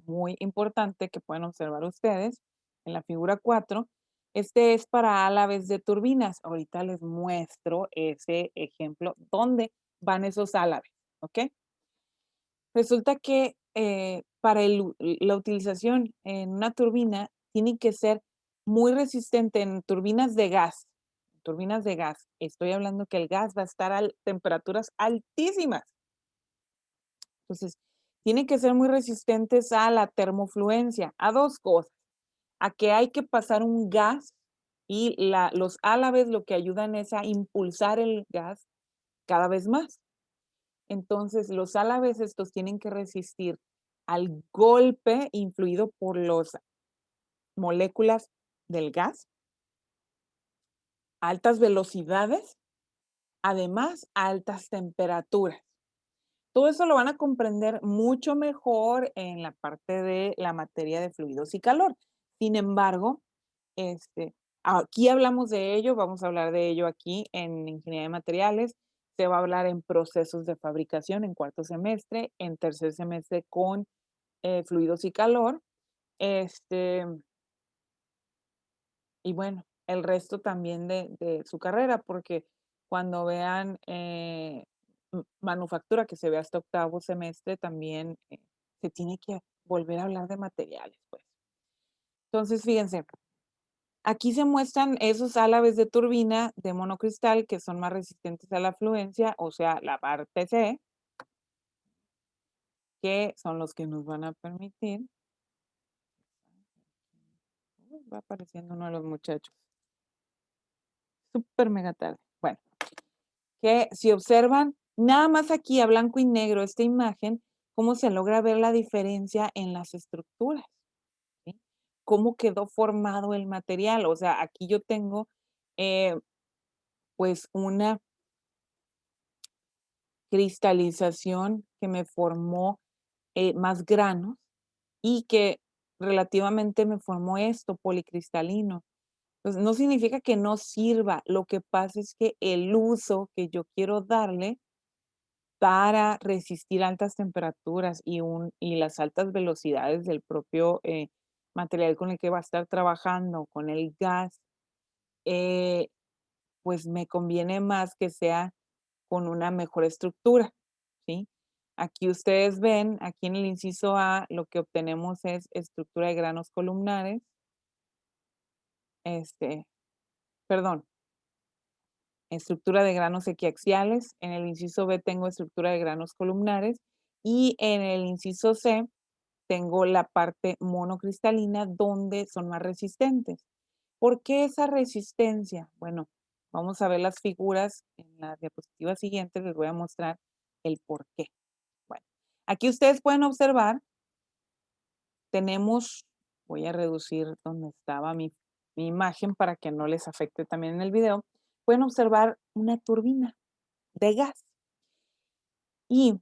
muy importante que pueden observar ustedes en la figura 4. Este es para álabes de turbinas. Ahorita les muestro ese ejemplo, dónde van esos álabes, ¿ok? Resulta que para la utilización en una turbina tiene que ser muy resistente en turbinas de gas. Turbinas de gas. Estoy hablando que el gas va a estar a temperaturas altísimas. Entonces, tiene que ser muy resistentes a la termofluencia, a dos cosas, a que hay que pasar un gas y los álabes lo que ayudan es a impulsar el gas cada vez más. Entonces, los álabes estos tienen que resistir al golpe influido por las moléculas del gas, altas velocidades, además altas temperaturas. Todo eso lo van a comprender mucho mejor en la parte de la materia de fluidos y calor. Sin embargo, aquí hablamos de ello, vamos a hablar de ello aquí en ingeniería de materiales. Se va a hablar en procesos de fabricación en cuarto semestre, en tercer semestre con fluidos y calor. Y bueno, el resto también de su carrera, porque cuando vean manufactura que se ve hasta octavo semestre, también se tiene que volver a hablar de materiales, pues. Entonces, fíjense, aquí se muestran esos álabes de turbina de monocristal que son más resistentes a la fluencia, o sea, la parte C, que son los que nos van a permitir. Va apareciendo uno de los muchachos. Súper mega tarde. Bueno, que si observan, nada más aquí a blanco y negro esta imagen, cómo se logra ver la diferencia en las estructuras, ¿sí? Cómo quedó formado el material. O sea, aquí yo tengo, pues, una cristalización que me formó más granos y que relativamente me formó esto, policristalino. Pues no significa que no sirva, lo que pasa es que el uso que yo quiero darle para resistir altas temperaturas y las altas velocidades del propio material con el que va a estar trabajando, con el gas, eh, pues me conviene más que sea con una mejor estructura, ¿sí? Aquí ustedes ven, aquí en el inciso A, lo que obtenemos es estructura de granos columnares, este, perdón, estructura de granos equiaxiales. En el inciso B tengo estructura de granos columnares y en el inciso C tengo la parte monocristalina donde son más resistentes. ¿Por qué esa resistencia? Bueno, vamos a ver las figuras en la diapositiva siguiente, les voy a mostrar el por qué. Bueno, aquí ustedes pueden observar, tenemos, voy a reducir donde estaba mi imagen para que no les afecte también en el video, pueden observar una turbina de gas. Y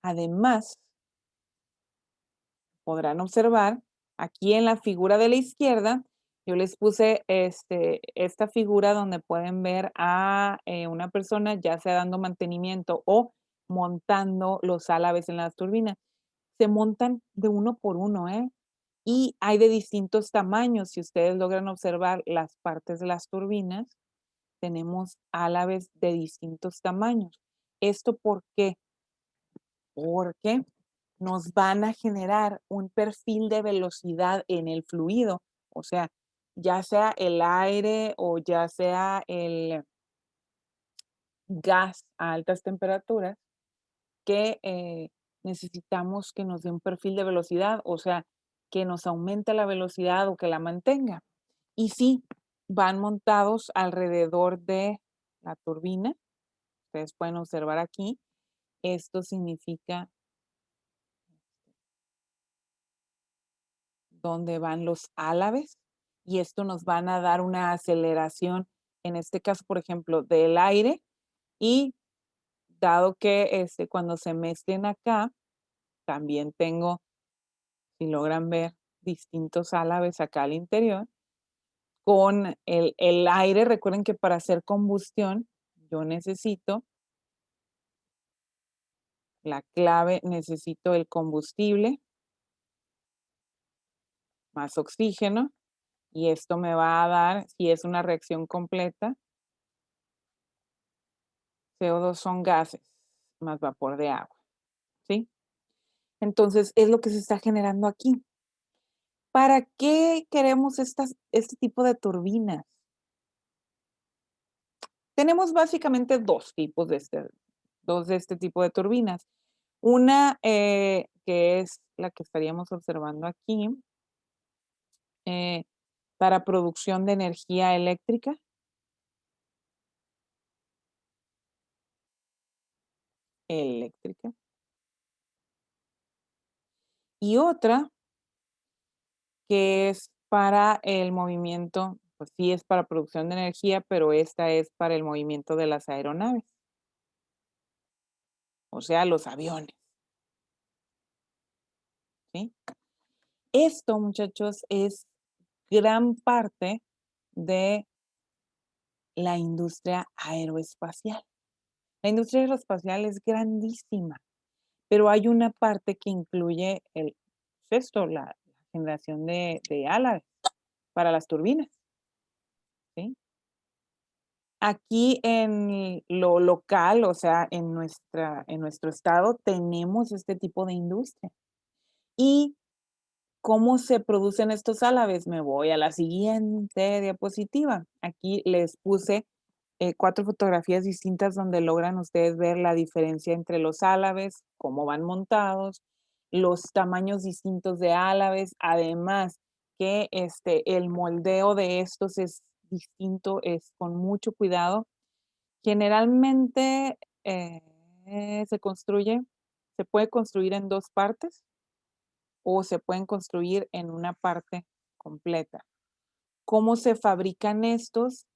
además, podrán observar aquí en la figura de la izquierda, yo les puse esta figura donde pueden ver a una persona ya sea dando mantenimiento o montando los álabes en las turbinas. Se montan de uno por uno, ¿eh? Y hay de distintos tamaños. Si ustedes logran observar las partes de las turbinas, tenemos álabes de distintos tamaños. ¿Esto por qué? Porque nos van a generar un perfil de velocidad en el fluido, o sea, ya sea el aire o ya sea el gas a altas temperaturas, que necesitamos que nos dé un perfil de velocidad, o sea, que nos aumente la velocidad o que la mantenga. Y sí, van montados alrededor de la turbina. Ustedes pueden observar aquí. Esto significa donde van los álabes y esto nos van a dar una aceleración, en este caso, por ejemplo, del aire y dado que cuando se mezclen acá, también tengo, si logran ver, distintos álabes acá al interior. Con el aire, recuerden que para hacer combustión yo necesito la clave, necesito el combustible más oxígeno y esto me va a dar, si es una reacción completa, CO2 son gases más vapor de agua, ¿sí? Entonces, es lo que se está generando aquí. ¿Para qué queremos este tipo de turbinas? Tenemos básicamente dos de este tipo de turbinas. Una que es la que estaríamos observando aquí, eh, para producción de energía eléctrica, y otra que es para el movimiento, pues sí es para producción de energía, pero esta es para el movimiento de las aeronaves, o sea, los aviones, ¿sí? Esto, muchachos, es gran parte de la industria aeroespacial. La industria aeroespacial es grandísima, pero hay una parte que incluye la generación de álabes para las turbinas, ¿sí? Aquí en lo local, o sea, en nuestro estado, tenemos este tipo de industria. ¿Y cómo se producen estos álabes? Me voy a la siguiente diapositiva. Aquí les puse 4 fotografías distintas donde logran ustedes ver la diferencia entre los álabes, cómo van montados, los tamaños distintos de álabes, además que, el moldeo de estos es distinto, es con mucho cuidado. Generalmente, se construye se puede construir en 2 partes o se pueden construir en una parte completa. ¿Cómo se fabrican estos?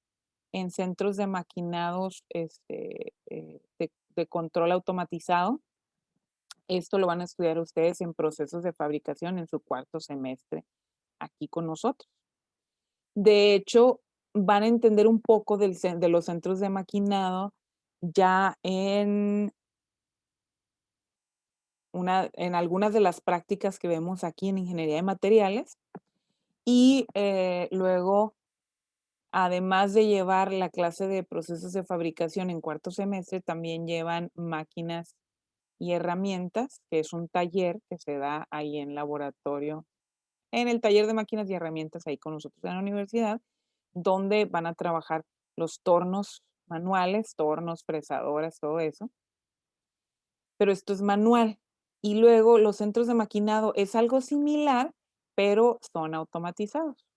En centros de maquinados, de control automatizado. Esto lo van a estudiar ustedes en procesos de fabricación en su cuarto semestre aquí con nosotros. De hecho, van a entender un poco de los centros de maquinado ya en algunas de las prácticas que vemos aquí en ingeniería de materiales y luego, además de llevar la clase de procesos de fabricación en cuarto semestre, también llevan máquinas y herramientas, que es un taller que se da ahí en laboratorio, en el taller de máquinas y herramientas ahí con nosotros en la universidad, donde van a trabajar los tornos manuales, tornos, fresadoras, todo eso, pero esto es manual. Y luego los centros de maquinado es algo similar, pero son automatizados.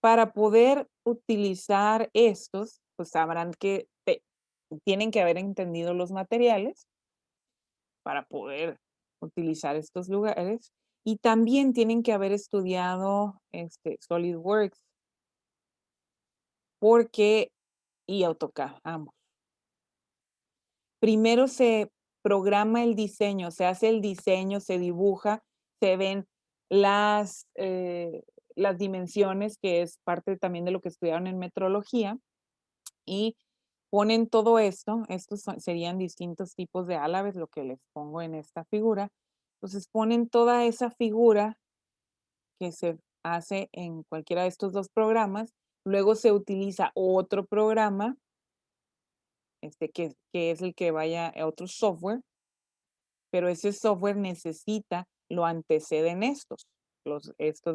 Para poder utilizar estos, pues sabrán que tienen que haber entendido los materiales para poder utilizar estos lugares y también tienen que haber estudiado SolidWorks porque y AutoCAD, ambos. Primero se programa el diseño, se hace el diseño, se dibuja, se ven las, eh, las dimensiones, que es parte también de lo que estudiaron en metrología, y ponen todo esto, serían distintos tipos de álabes, lo que les pongo en esta figura. Entonces ponen toda esa figura que se hace en cualquiera de estos 2 programas, luego se utiliza otro programa, que es el que vaya a otro software, pero ese software necesita lo anteceden estos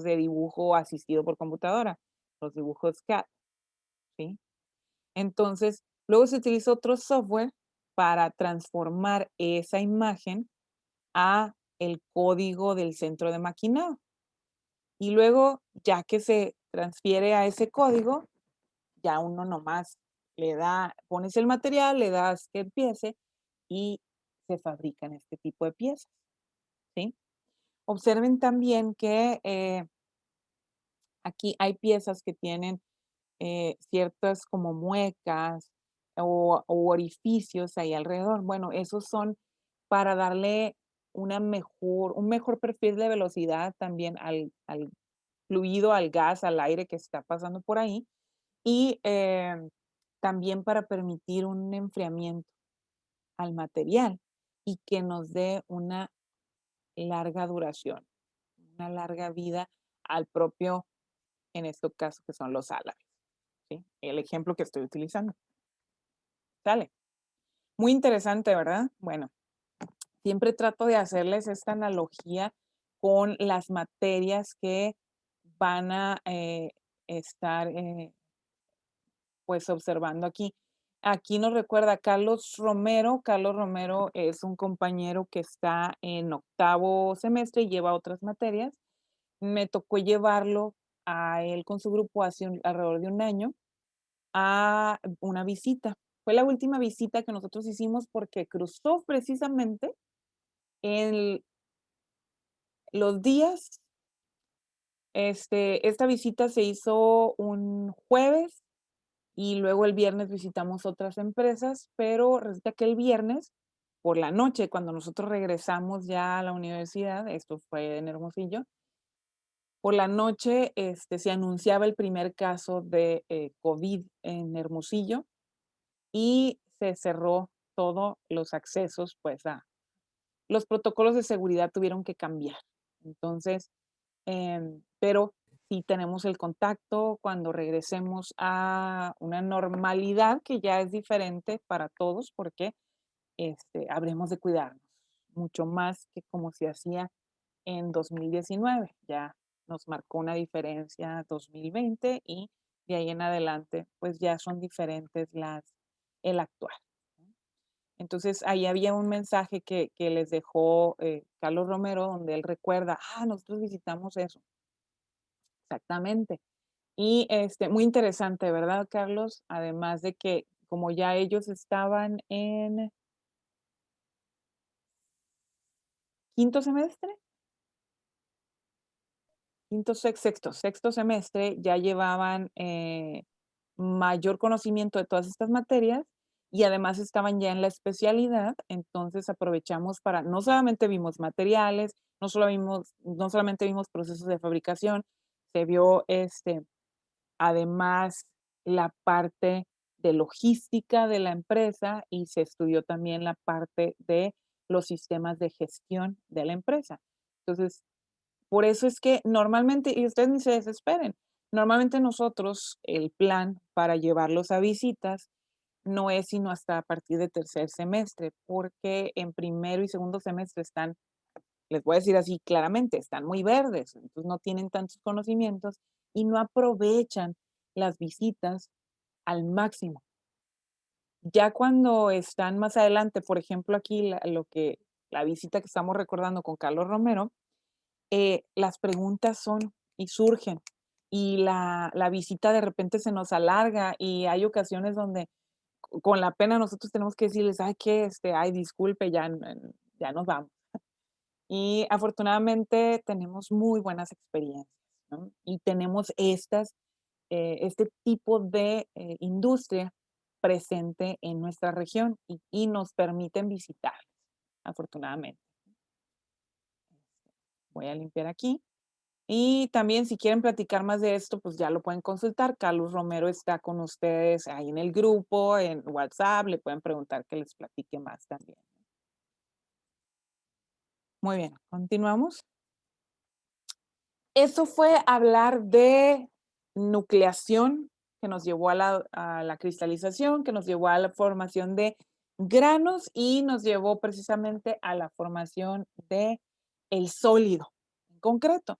de dibujo asistido por computadora, los dibujos CAD, ¿sí? Entonces, luego se utiliza otro software para transformar esa imagen a el código del centro de maquinado. Y luego, ya que se transfiere a ese código, ya uno nomás pones el material, le das que empiece y se fabrican este tipo de piezas, ¿sí? Observen también que aquí hay piezas que tienen ciertas como muecas o orificios ahí alrededor. Bueno, esos son para darle un mejor perfil de velocidad también al fluido, al gas, al aire que está pasando por ahí y también para permitir un enfriamiento al material y que nos dé una larga duración, una larga vida al propio, en este caso, que son los álabes, ¿sí? El ejemplo que estoy utilizando. ¿Sale? Muy interesante, ¿verdad? Bueno, siempre trato de hacerles esta analogía con las materias que van a estar, pues, observando aquí. Aquí nos recuerda Carlos Romero. Carlos Romero es un compañero que está en octavo semestre y lleva otras materias. Me tocó llevarlo a él con su grupo hace alrededor de un año a una visita. Fue la última visita que nosotros hicimos porque cruzó precisamente en los días, esta visita se hizo un jueves y luego el viernes visitamos otras empresas, pero resulta que el viernes por la noche, cuando nosotros regresamos ya a la universidad, esto fue en Hermosillo, por la noche se anunciaba el primer caso de COVID en Hermosillo y se cerró todos los accesos, pues los protocolos de seguridad tuvieron que cambiar. Entonces, pero si tenemos el contacto, cuando regresemos a una normalidad que ya es diferente para todos, porque habremos de cuidarnos mucho más que como se hacía en 2019. Ya nos marcó una diferencia 2020 y de ahí en adelante, pues ya son diferentes el actual. ¿No? Entonces, ahí había un mensaje que les dejó Carlos Romero, donde él recuerda, nosotros visitamos eso, exactamente. Y muy interesante, ¿verdad, Carlos? Además de que como ya ellos estaban en quinto semestre, sexto semestre, ya llevaban mayor conocimiento de todas estas materias y además estaban ya en la especialidad, entonces aprovechamos para, no solamente vimos materiales, no solamente vimos procesos de fabricación, se vio además la parte de logística de la empresa y se estudió también la parte de los sistemas de gestión de la empresa. Entonces, por eso es que normalmente, y ustedes ni se desesperen, normalmente nosotros el plan para llevarlos a visitas no es sino hasta a partir de tercer semestre, porque en primero y segundo semestre están, les voy a decir así claramente, están muy verdes, entonces no tienen tantos conocimientos y no aprovechan las visitas al máximo. Ya cuando están más adelante, por ejemplo, aquí la visita que estamos recordando con Carlos Romero, las preguntas son y surgen, y la visita de repente se nos alarga, y hay ocasiones donde con la pena nosotros tenemos que decirles: "Ay, que, ay, disculpe, ya nos vamos". Y afortunadamente tenemos muy buenas experiencias, ¿no? Y tenemos este tipo de, industria presente en nuestra región y nos permiten visitar, afortunadamente. Voy a limpiar aquí. Y también si quieren platicar más de esto, pues ya lo pueden consultar. Carlos Romero está con ustedes ahí en el grupo, en WhatsApp, le pueden preguntar que les platique más también. Muy bien, continuamos. Eso fue hablar de nucleación, que nos llevó a la cristalización, que nos llevó a la formación de granos y nos llevó precisamente a la formación de el sólido en concreto.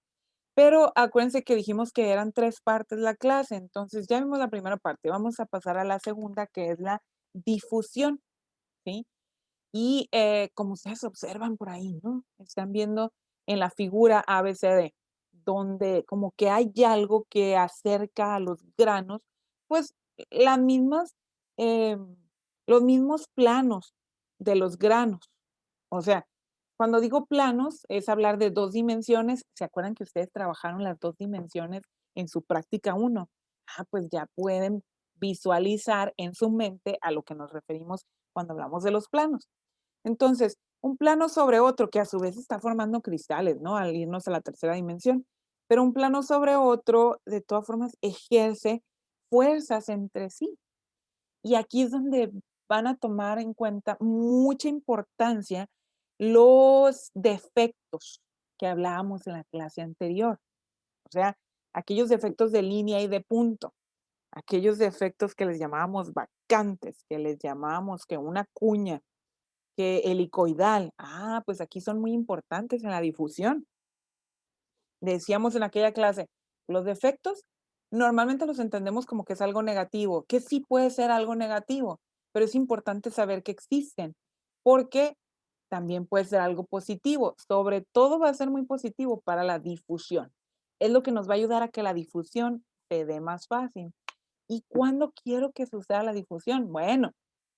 Pero acuérdense que dijimos que eran 3 partes la clase, entonces ya vimos la primera parte, vamos a pasar a la segunda, que es la difusión, ¿sí? Y, como ustedes observan por ahí, ¿no? Están viendo en la figura ABCD, donde como que hay algo que acerca a los granos, pues, las mismas, em, los mismos planos de los granos. O sea, cuando digo planos, es hablar de 2 dimensiones. ¿Se acuerdan que ustedes trabajaron las 2 dimensiones en su práctica uno? Pues ya pueden visualizar en su mente a lo que nos referimos cuando hablamos de los planos. Entonces, un plano sobre otro, que a su vez está formando cristales, ¿no? Al irnos a la tercera dimensión. Pero un plano sobre otro, de todas formas, ejerce fuerzas entre sí. Y aquí es donde van a tomar en cuenta mucha importancia los defectos que hablábamos en la clase anterior. O sea, aquellos defectos de línea y de punto, aquellos defectos que les llamábamos vacantes, que les llamábamos que una cuña, que helicoidal. Pues aquí son muy importantes en la difusión. Decíamos en aquella clase, los defectos normalmente los entendemos como que es algo negativo, que sí puede ser algo negativo, pero es importante saber que existen, porque también puede ser algo positivo. Sobre todo va a ser muy positivo para la difusión. Es lo que nos va a ayudar a que la difusión se dé más fácil. ¿Y cuándo quiero que suceda la difusión? Bueno,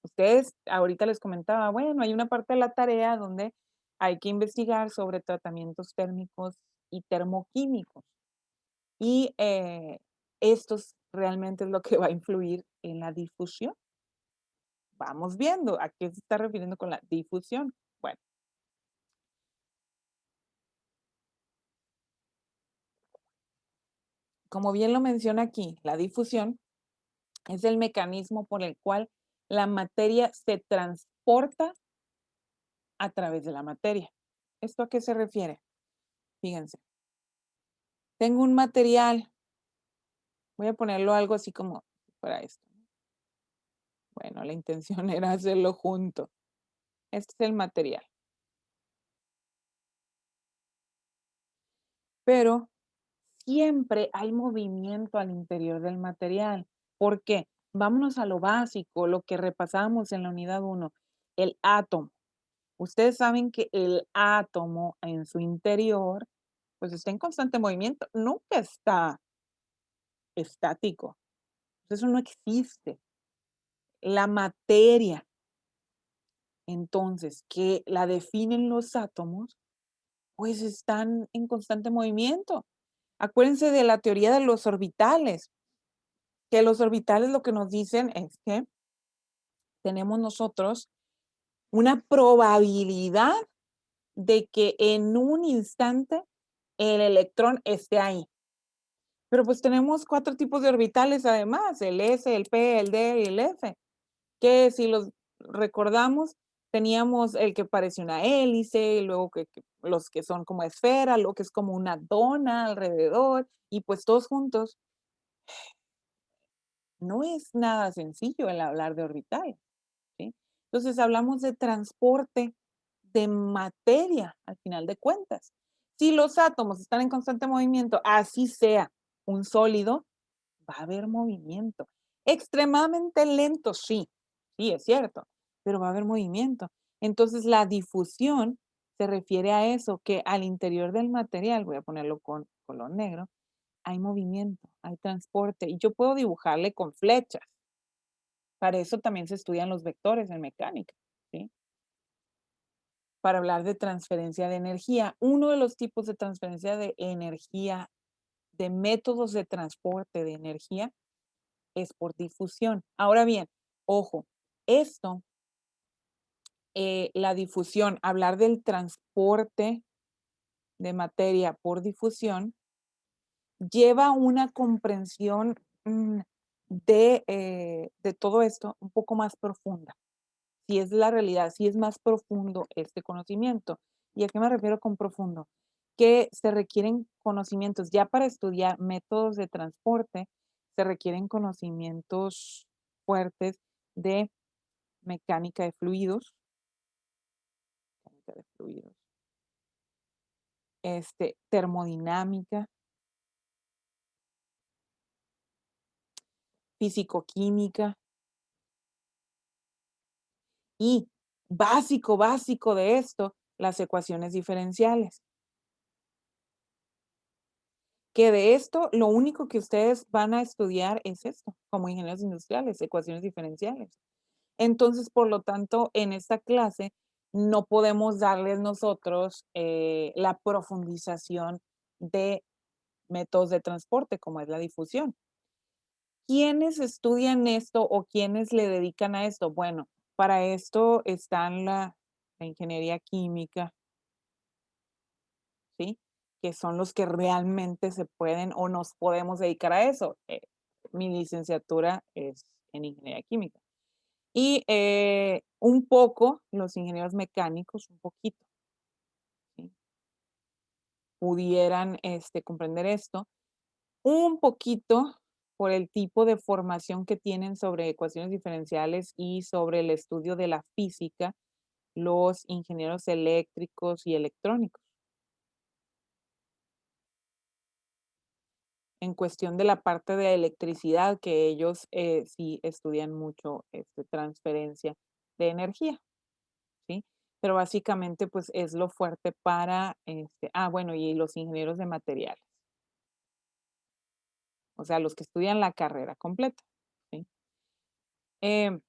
ustedes ahorita les comentaba, bueno, hay una parte de la tarea donde hay que investigar sobre tratamientos térmicos y termoquímicos. Y estos realmente es lo que va a influir en la difusión. Vamos viendo a qué se está refiriendo con la difusión. Bueno, como bien lo menciona aquí, la difusión es el mecanismo por el cual la materia se transporta a través de la materia. ¿Esto a qué se refiere? Fíjense. Tengo un material, voy a ponerlo algo así como para esto. Bueno, la intención era hacerlo junto. Este es el material. Pero siempre hay movimiento al interior del material. ¿Por qué? Vámonos a lo básico, lo que repasamos en la unidad uno, el átomo. Ustedes saben que el átomo en su interior, pues está en constante movimiento, nunca está estático. Eso no existe. La materia, entonces, que la definen los átomos, pues están en constante movimiento. Acuérdense de la teoría de los orbitales, que los orbitales lo que nos dicen es que tenemos nosotros una probabilidad de que en un instante el electrón esté ahí. Pero pues tenemos 4 tipos de orbitales además, el S, el P, el D y el F, que si los recordamos, teníamos el que parece una hélice, y luego que los que son como esfera, lo que es como una dona alrededor, y pues todos juntos. No es nada sencillo el hablar de orbitales, ¿sí? Entonces hablamos de transporte de materia, al final de cuentas. Si los átomos están en constante movimiento, así sea un sólido, va a haber movimiento. Extremadamente lento, sí, sí, es cierto, pero va a haber movimiento. Entonces, la difusión se refiere a eso, que al interior del material, voy a ponerlo con color negro, hay movimiento, hay transporte, y yo puedo dibujarle con flechas. Para eso también se estudian los vectores en mecánica, ¿sí? Para hablar de transferencia de energía. Uno de los tipos de transferencia de energía, de métodos de transporte de energía, es por difusión. Ahora bien, ojo, esto, la difusión, hablar del transporte de materia por difusión, lleva una comprensión de todo esto un poco más profunda. Si es la realidad, si es más profundo este conocimiento. ¿Y a qué me refiero con profundo? Que se requieren conocimientos, ya para estudiar métodos de transporte, se requieren conocimientos fuertes de mecánica de fluidos, mecánica de fluidos, termodinámica, fisicoquímica y básico, básico de esto, las ecuaciones diferenciales. Que de esto, lo único que ustedes van a estudiar es esto, como ingenieros industriales, ecuaciones diferenciales. Entonces, por lo tanto, en esta clase no podemos darles nosotros la profundización de métodos de transporte, como es la difusión. ¿Quiénes estudian esto o quiénes le dedican a esto? Bueno, para esto están la ingeniería química, ¿sí? Que son los que realmente se pueden o nos podemos dedicar a eso. Mi licenciatura es en ingeniería química. Y un poco los ingenieros mecánicos, un poquito, ¿sí? Pudieran comprender esto. Un poquito por el tipo de formación que tienen sobre ecuaciones diferenciales y sobre el estudio de la física, los ingenieros eléctricos y electrónicos. En cuestión de la parte de electricidad, que ellos sí estudian mucho transferencia de energía, ¿sí? Pero básicamente, pues es lo fuerte para, bueno, y los ingenieros de materiales, o sea, los que estudian la carrera completa, ¿sí? Em,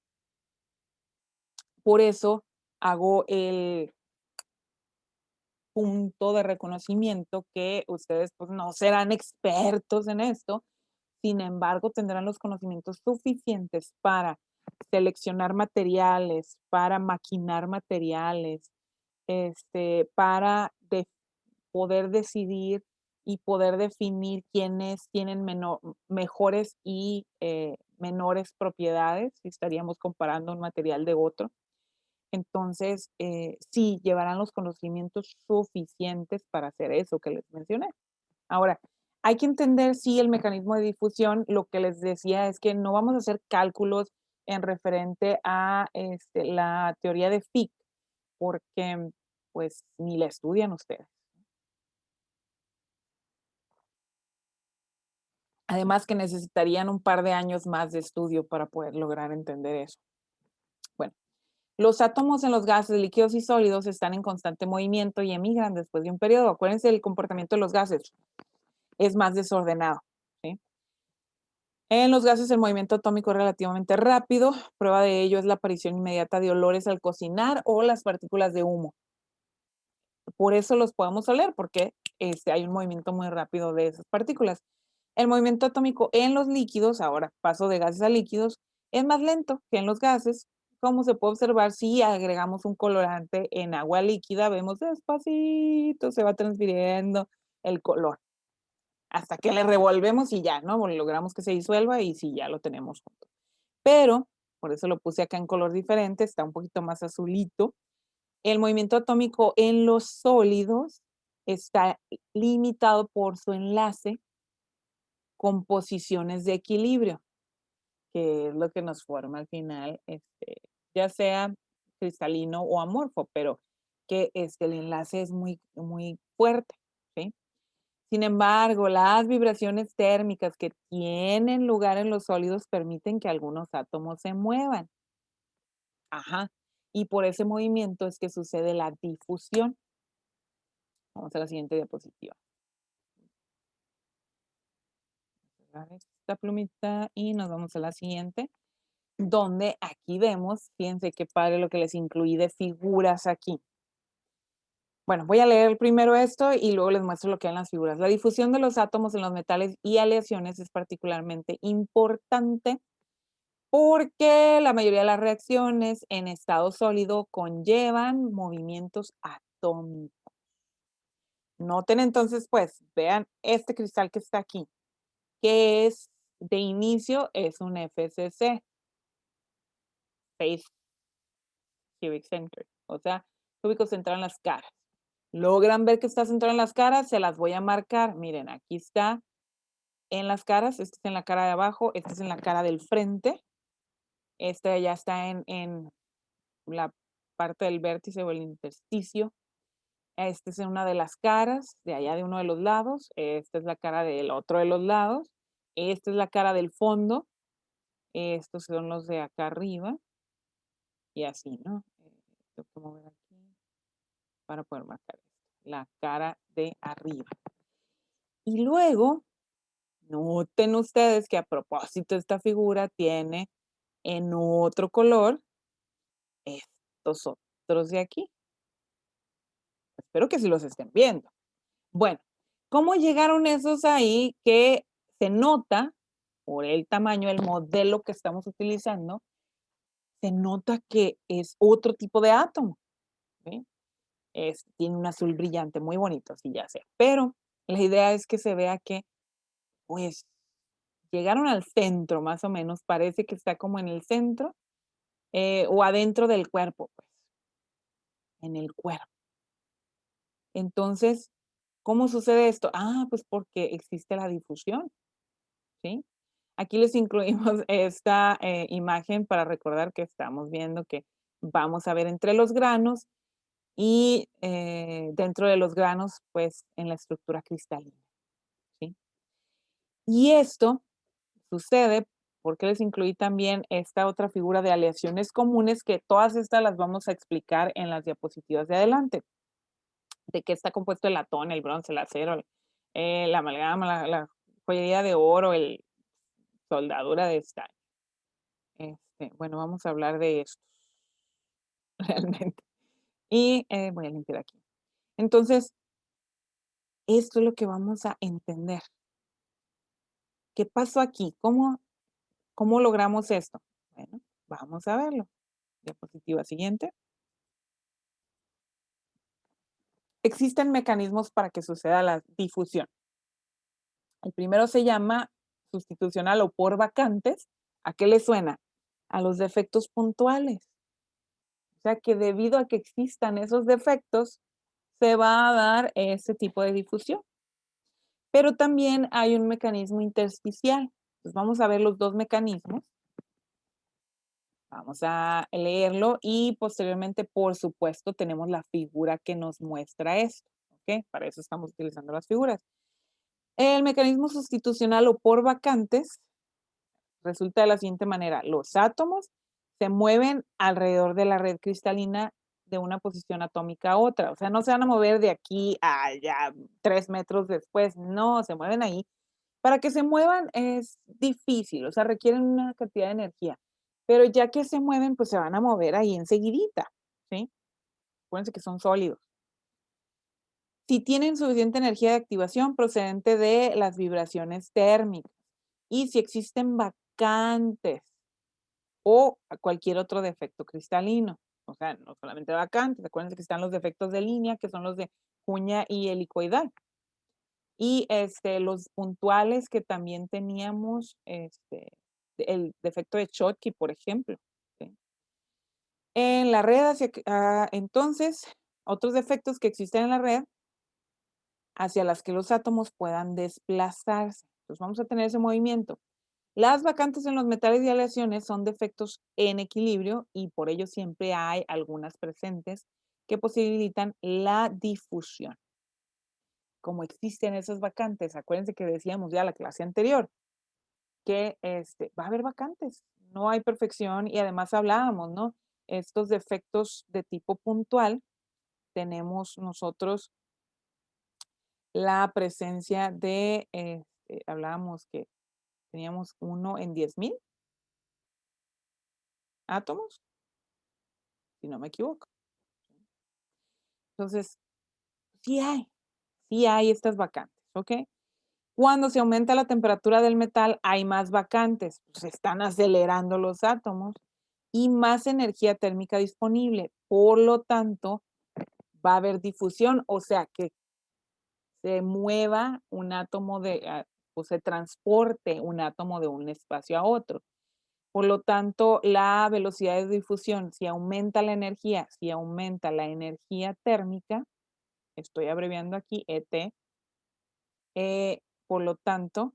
por eso hago el punto de reconocimiento que ustedes pues no serán expertos en esto, sin embargo tendrán los conocimientos suficientes para seleccionar materiales, para maquinar materiales, para poder decidir y poder definir quiénes tienen mejores y menores propiedades, si estaríamos comparando un material de otro. Entonces, sí, llevarán los conocimientos suficientes para hacer eso que les mencioné. Ahora, Hay que entender, sí, el mecanismo de difusión. Lo que les decía es que no vamos a hacer cálculos en referente a, la teoría de Fick, porque, pues, ni la estudian ustedes. Además que necesitarían un par de años más de estudio para poder lograr entender eso. Bueno, los átomos en los gases, líquidos y sólidos están en constante movimiento y emigran después de un periodo. Acuérdense del comportamiento de los gases, es más desordenado, ¿sí? En los gases el movimiento atómico es relativamente rápido. Prueba de ello es la aparición inmediata de olores al cocinar o las partículas de humo. Por eso los podemos oler, porque hay un movimiento muy rápido de esas partículas. El movimiento atómico en los líquidos, ahora paso de gases a líquidos, es más lento que en los gases. Como se puede observar, si agregamos un colorante en agua líquida, vemos despacito, se va transfiriendo el color, hasta que le revolvemos y ya, ¿no? Bueno, logramos que se disuelva y sí, ya lo tenemos junto. Pero, por eso lo puse acá en color diferente, está un poquito más azulito. El movimiento atómico en los sólidos está limitado por su enlace con posiciones de equilibrio, que es lo que nos forma al final, ya sea cristalino o amorfo, pero que el enlace es muy, muy fuerte, ¿sí? Sin embargo, las vibraciones térmicas que tienen lugar en los sólidos permiten que algunos átomos se muevan. Ajá. Y por ese movimiento es que sucede la difusión. Vamos a la siguiente diapositiva. Cerrar esta plumita y nos vamos a la siguiente, donde aquí vemos, fíjense qué padre lo que les incluí de figuras aquí. Bueno, voy a leer primero esto y luego les muestro lo que hay en las figuras. La difusión de los átomos en los metales y aleaciones es particularmente importante porque la mayoría de las reacciones en estado sólido conllevan movimientos atómicos. Noten entonces, pues, vean este cristal que está aquí, que es de inicio es un FCC, Face Cubic Center, o sea, cúbico central en las caras. ¿Logran ver que está centrado en las caras? Se las voy a marcar. Miren, aquí está en las caras, este está en la cara de abajo, este es en la cara del frente, este ya está en la parte del vértice o el intersticio. Este es en una de las caras, de allá de uno de los lados. Esta es la cara del otro de los lados. Esta es la cara del fondo. Estos son los de acá arriba. Y así, ¿no? Tengo que mover aquí para poder marcar esto. La cara de arriba. Y luego, noten ustedes que a propósito esta figura tiene en otro color estos otros de aquí. Espero que sí los estén viendo. Bueno, ¿cómo llegaron esos ahí que se nota por el tamaño, el modelo que estamos utilizando, se nota que es otro tipo de átomo, ¿sí? Tiene un azul brillante, muy bonito, sí, ya sé. Pero la idea es que se vea que, pues, llegaron al centro, más o menos, parece que está como en el centro, o adentro del cuerpo, pues, en el cuerpo. Entonces, ¿cómo sucede esto? Ah, pues porque existe la difusión, ¿sí? Aquí les incluimos esta imagen para recordar que estamos viendo que vamos a ver entre los granos y dentro de los granos, pues en la estructura cristalina, ¿sí? Y esto sucede porque les incluí también esta otra figura de aleaciones comunes que todas estas las vamos a explicar en las diapositivas de adelante. De qué está compuesto el latón, el bronce, el acero, la amalgama, la joyería de oro, el soldadura de estaño. Bueno, vamos a hablar de estos realmente. Y voy a limpiar aquí. Entonces, esto es lo que vamos a entender. ¿Qué pasó aquí? ¿Cómo logramos esto? Bueno, vamos a verlo. Diapositiva siguiente. Existen mecanismos para que suceda la difusión. El primero se llama sustitucional o por vacantes. ¿A qué le suena? A los defectos puntuales. O sea que debido a que existan esos defectos, se va a dar ese tipo de difusión. Pero también hay un mecanismo intersticial. Pues vamos a ver los dos mecanismos. Vamos a leerlo y posteriormente, por supuesto, tenemos la figura que nos muestra esto. ¿Ok? Para eso estamos utilizando las figuras. El mecanismo sustitucional o por vacantes resulta de la siguiente manera. Los átomos se mueven alrededor de la red cristalina de una posición atómica a otra. O sea, no se van a mover de aquí a allá 3 metros después. No, se mueven ahí. Para que se muevan es difícil, o sea, requieren una cantidad de energía. Pero ya que se mueven, pues se van a mover ahí enseguidita, ¿sí? Acuérdense que son sólidos. Si tienen suficiente energía de activación procedente de las vibraciones térmicas y si existen vacantes o cualquier otro defecto cristalino. O sea, no solamente vacantes, acuérdense que están los defectos de línea, que son los de cuña y helicoidal. Y los puntuales que también teníamos, el defecto de Schottky, por ejemplo. ¿Sí? En la red, entonces, otros defectos que existen en la red hacia las que los átomos puedan desplazarse. Entonces vamos a tener ese movimiento. Las vacantes en los metales y aleaciones son defectos en equilibrio y por ello siempre hay algunas presentes que posibilitan la difusión. Como existen esas vacantes, acuérdense que decíamos ya la clase anterior, que va a haber vacantes, no hay perfección y además hablábamos, ¿no? Estos defectos de tipo puntual, tenemos nosotros la presencia de, hablábamos que teníamos 1 en 10,000 átomos, si no me equivoco. Entonces, sí hay estas vacantes, ¿ok? Cuando se aumenta la temperatura del metal, hay más vacantes, se están acelerando los átomos y más energía térmica disponible. Por lo tanto, va a haber difusión, o sea, que se mueva un átomo o se transporte un átomo de un espacio a otro. Por lo tanto, la velocidad de difusión, si aumenta la energía, si aumenta la energía térmica, estoy abreviando aquí ET, por lo tanto,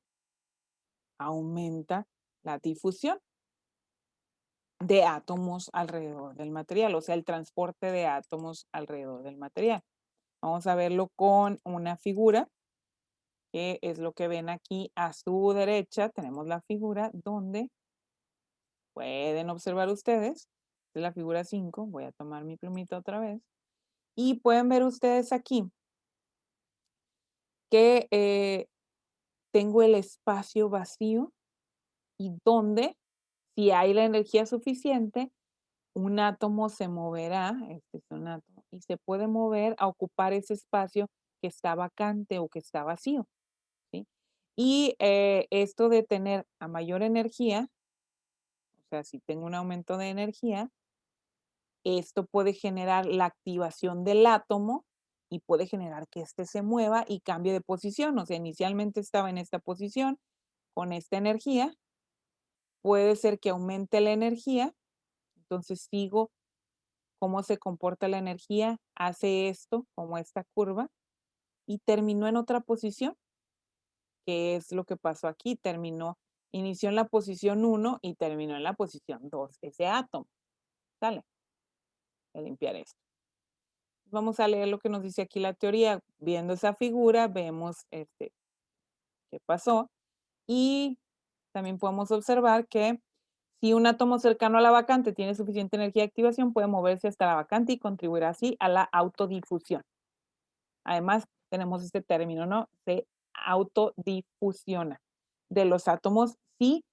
aumenta la difusión de átomos alrededor del material, o sea, el transporte de átomos alrededor del material. Vamos a verlo con una figura, que es lo que ven aquí a su derecha. Tenemos la figura donde pueden observar ustedes, es la figura 5. Voy a tomar mi plumita otra vez. Y pueden ver ustedes aquí que tengo el espacio vacío y donde, si hay la energía suficiente, un átomo se moverá, este es un átomo, y se puede mover a ocupar ese espacio que está vacante o que está vacío, ¿sí? Y esto de tener a mayor energía, o sea, si tengo un aumento de energía, esto puede generar la activación del átomo y puede generar que éste se mueva y cambie de posición. O sea, inicialmente estaba en esta posición con esta energía, puede ser que aumente la energía, entonces sigo cómo se comporta la energía, hace esto, como esta curva, y terminó en otra posición, que es lo que pasó aquí, inició en la posición 1 y terminó en la posición 2, ese átomo. ¿Sale? Voy a limpiar esto. Vamos a leer lo que nos dice aquí la teoría. Viendo esa figura, vemos qué pasó y también podemos observar que si un átomo cercano a la vacante tiene suficiente energía de activación, puede moverse hasta la vacante y contribuir así a la autodifusión. Además, tenemos este término, ¿no? Se autodifusiona de los átomos si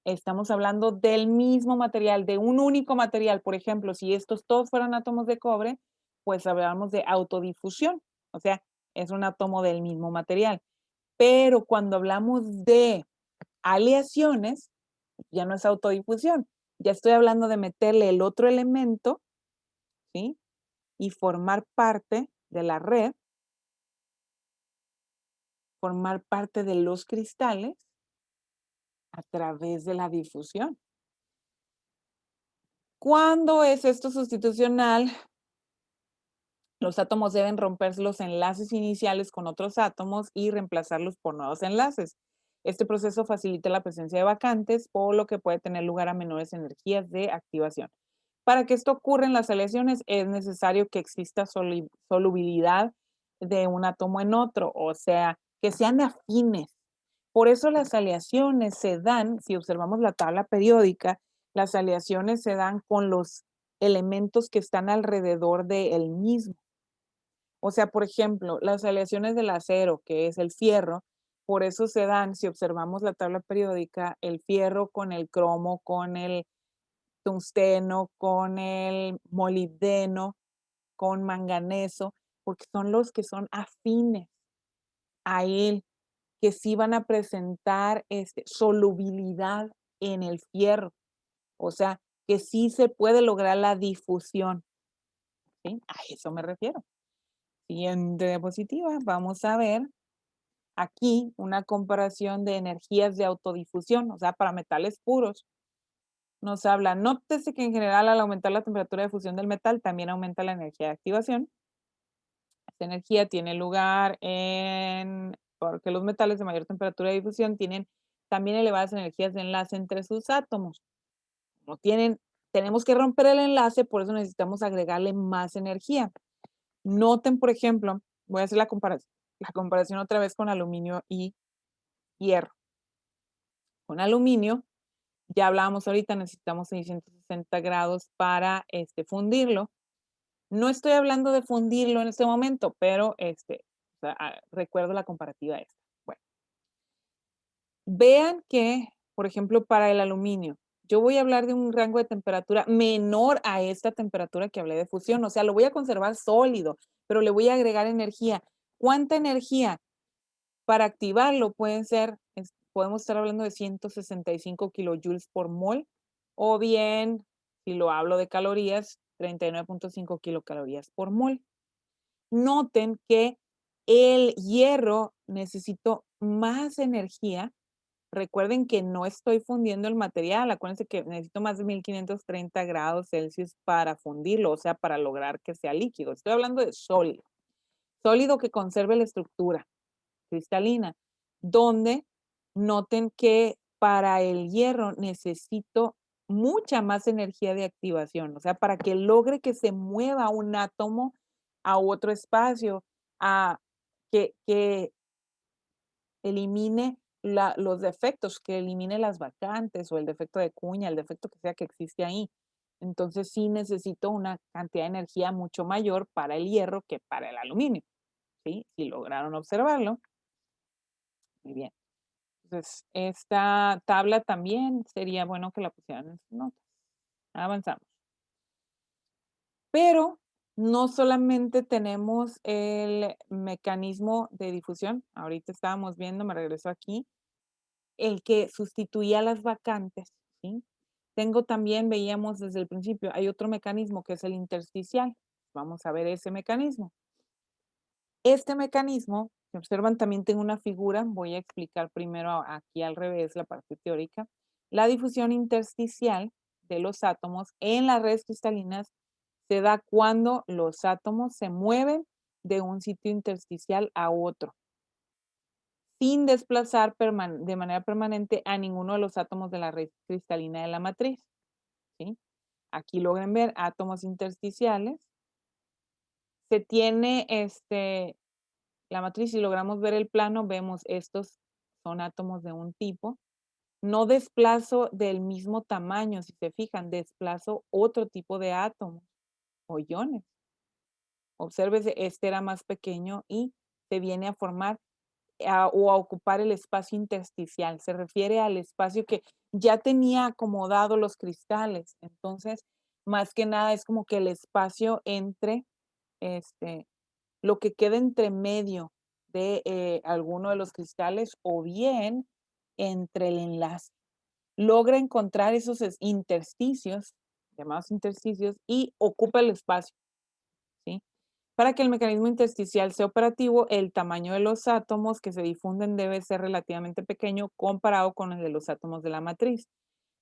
estamos hablando del mismo material, de un único material. Por ejemplo, si estos todos fueran átomos de cobre, pues hablamos de autodifusión. O sea, es un átomo del mismo material. Pero cuando hablamos de aleaciones, ya no es autodifusión. Ya estoy hablando de meterle el otro elemento, ¿sí? Y formar parte de la red, formar parte de los cristales a través de la difusión. ¿Cuándo es esto sustitucional? Los átomos deben romper los enlaces iniciales con otros átomos y reemplazarlos por nuevos enlaces. Este proceso facilita la presencia de vacantes, por lo que puede tener lugar a menores energías de activación. Para que esto ocurra en las aleaciones es necesario que exista solubilidad de un átomo en otro, o sea, que sean afines. Por eso las aleaciones se dan, si observamos la tabla periódica, las aleaciones se dan con los elementos que están alrededor del mismo. O sea, por ejemplo, las aleaciones del acero, que es el fierro, por eso se dan, si observamos la tabla periódica, el fierro con el cromo, con el tungsteno, con el molibdeno, con manganeso, porque son los que son afines a él, que sí van a presentar solubilidad en el fierro. O sea, que sí se puede lograr la difusión, ¿sí? A eso me refiero. Siguiente diapositiva, vamos a ver aquí una comparación de energías de autodifusión, o sea, para metales puros. Nos habla, nótese que en general al aumentar la temperatura de fusión del metal también aumenta la energía de activación. Esta energía tiene lugar porque los metales de mayor temperatura de difusión tienen también elevadas energías de enlace entre sus átomos. No tienen, tenemos que romper el enlace, por eso necesitamos agregarle más energía. Noten, por ejemplo, voy a hacer la comparación otra vez con aluminio y hierro. Con aluminio, ya hablábamos ahorita, necesitamos 660 grados para fundirlo. No estoy hablando de fundirlo en este momento, pero recuerdo la comparativa esta. Bueno, vean que, por ejemplo, para el aluminio, yo voy a hablar de un rango de temperatura menor a esta temperatura que hablé de fusión, o sea, lo voy a conservar sólido, pero le voy a agregar energía. ¿Cuánta energía? Para activarlo podemos estar hablando de 165 kilojoules por mol, o bien, si lo hablo de calorías, 39.5 kilocalorías por mol. Noten que el hierro necesito más energía. Recuerden que no estoy fundiendo el material. Acuérdense que necesito más de 1530 grados Celsius para fundirlo, o sea, para lograr que sea líquido. Estoy hablando de sólido. Sólido que conserve la estructura cristalina, donde noten que para el hierro necesito mucha más energía de activación, o sea, para que logre que se mueva un átomo a otro espacio, a que elimine los defectos, que elimine las vacantes o el defecto de cuña, el defecto que sea que existe ahí. Entonces sí necesito una cantidad de energía mucho mayor para el hierro que para el aluminio. ¿Sí? Si lograron observarlo. Muy bien. Entonces, esta tabla también sería bueno que la pusieran en sus notas. Avanzamos. Pero no solamente tenemos el mecanismo de difusión, ahorita estábamos viendo, me regreso aquí, el que sustituía las vacantes, ¿sí? Tengo también, veíamos desde el principio, hay otro mecanismo que es el intersticial. Vamos a ver ese mecanismo. Este mecanismo, si observan, también tengo una figura, voy a explicar primero aquí al revés la parte teórica. La difusión intersticial de los átomos en las redes cristalinas se da cuando los átomos se mueven de un sitio intersticial a otro, sin desplazar de manera permanente a ninguno de los átomos de la red cristalina de la matriz. ¿Sí? Aquí logran ver átomos intersticiales. Se tiene la matriz, si logramos ver el plano, vemos estos son átomos de un tipo. No desplazo del mismo tamaño, si se fijan, desplazo otro tipo de átomos o iones. Obsérvese, este era más pequeño y se viene a formar o a ocupar el espacio intersticial. Se refiere al espacio que ya tenía acomodado los cristales. Entonces, más que nada es como que el espacio entre lo que queda entre medio de alguno de los cristales o bien entre el enlace. Logra encontrar esos intersticios, llamados intersticios, y ocupa el espacio. ¿Sí? Para que el mecanismo intersticial sea operativo, el tamaño de los átomos que se difunden debe ser relativamente pequeño comparado con el de los átomos de la matriz.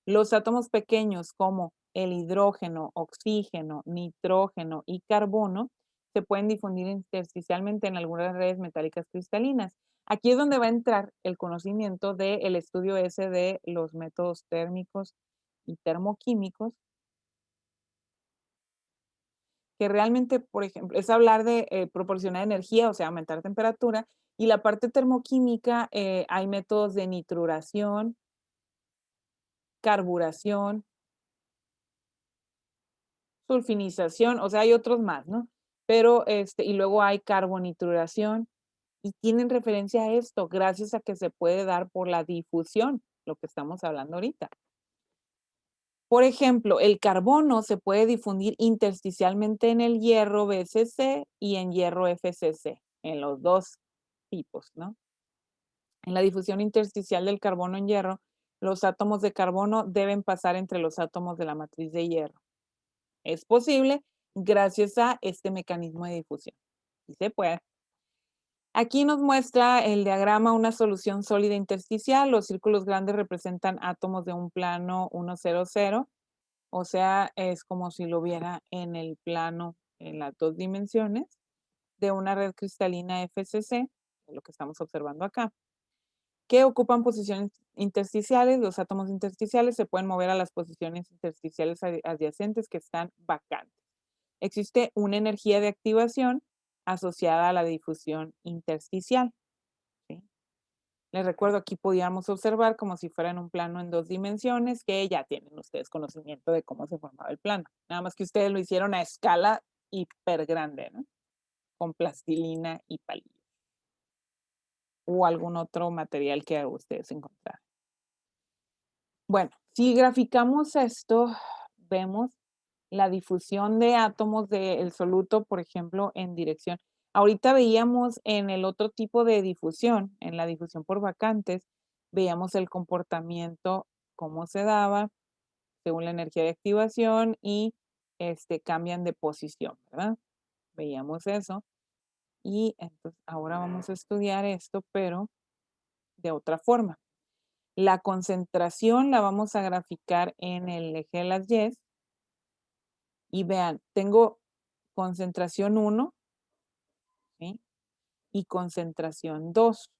Los átomos pequeños como el hidrógeno, oxígeno, nitrógeno y carbono se pueden difundir intersticialmente en algunas redes metálicas cristalinas. Aquí es donde va a entrar el conocimiento del estudio ese de los métodos térmicos y termoquímicos, que realmente, por ejemplo, es hablar de proporcionar energía, o sea, aumentar temperatura, y la parte termoquímica, hay métodos de nitruración, carburación, sulfinización, o sea, hay otros más, ¿no? Pero, y luego hay carbonitruración, y tienen referencia a esto, gracias a que se puede dar por la difusión, lo que estamos hablando ahorita. Por ejemplo, el carbono se puede difundir intersticialmente en el hierro BCC y en hierro FCC, en los dos tipos, ¿no? En la difusión intersticial del carbono en hierro, los átomos de carbono deben pasar entre los átomos de la matriz de hierro. Es posible gracias a este mecanismo de difusión. Sí se puede. Aquí nos muestra el diagrama una solución sólida intersticial. Los círculos grandes representan átomos de un plano 1, 0, 0. O sea, es como si lo viera en el plano, en las dos dimensiones, de una red cristalina FCC, lo que estamos observando acá, que ocupan posiciones intersticiales. Los átomos intersticiales se pueden mover a las posiciones intersticiales adyacentes que están vacantes. Existe una energía de activación asociada a la difusión intersticial. ¿Sí? Les recuerdo, aquí podíamos observar como si fuera en un plano en dos dimensiones, que ya tienen ustedes conocimiento de cómo se formaba el plano. Nada más que ustedes lo hicieron a escala hiper grande, ¿no? Con plastilina y palillos. O algún otro material que ustedes encontraran. Bueno, si graficamos esto, vemos la difusión de átomos del soluto, por ejemplo, en dirección. Ahorita veíamos en el otro tipo de difusión, en la difusión por vacantes, veíamos el comportamiento, cómo se daba según la energía de activación y cambian de posición, ¿verdad? Veíamos eso. Y entonces ahora vamos a estudiar esto, pero de otra forma. La concentración la vamos a graficar en el eje de las Y. Y vean, tengo concentración 1, ¿sí? Y concentración 2.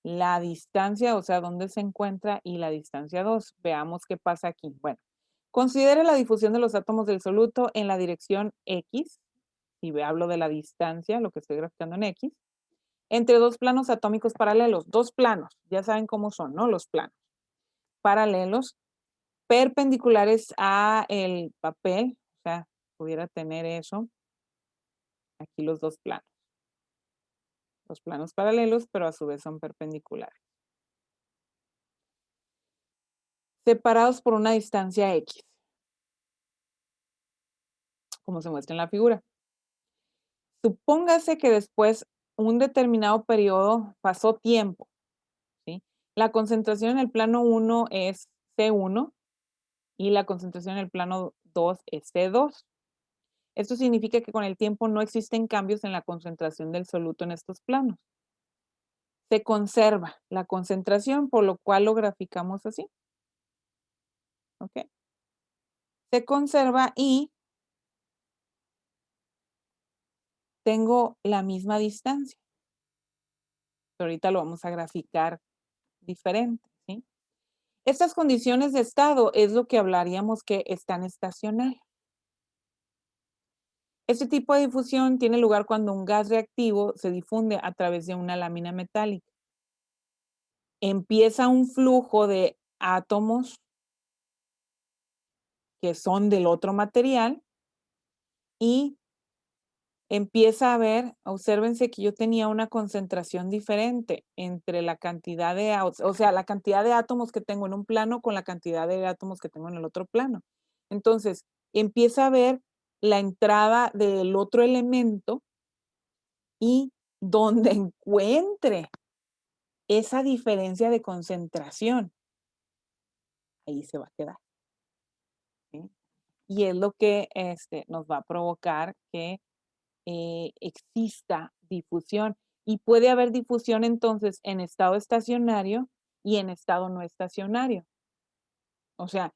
La distancia, o sea, dónde se encuentra, y la distancia 2. Veamos qué pasa aquí. Bueno, considere la difusión de los átomos del soluto en la dirección X, y hablo de la distancia, lo que estoy graficando en X, entre dos planos atómicos paralelos. Dos planos, ya saben cómo son, ¿no? Los planos paralelos, perpendiculares a el papel, o sea, pudiera tener eso, aquí los dos planos. Los planos paralelos, pero a su vez son perpendiculares. Separados por una distancia X, como se muestra en la figura. Supóngase que después un determinado periodo pasó tiempo, ¿sí? La concentración en el plano 1 es C1 y la concentración en el plano 2 es C2. Esto significa que con el tiempo no existen cambios en la concentración del soluto en estos planos. Se conserva la concentración, por lo cual lo graficamos así. ¿Ok? Se conserva y tengo la misma distancia. Pero ahorita lo vamos a graficar diferente, ¿sí? Estas condiciones de estado es lo que hablaríamos que están estacionarias. Este tipo de difusión tiene lugar cuando un gas reactivo se difunde a través de una lámina metálica. Empieza un flujo de átomos que son del otro material y empieza a ver, obsérvense que yo tenía una concentración diferente entre la cantidad de, o sea, la cantidad de átomos que tengo en un plano con la cantidad de átomos que tengo en el otro plano. Entonces, empieza a ver la entrada del otro elemento y donde encuentre esa diferencia de concentración, ahí se va a quedar. ¿Sí? Y es lo que nos va a provocar que exista difusión. Y puede haber difusión entonces en estado estacionario y en estado no estacionario. O sea,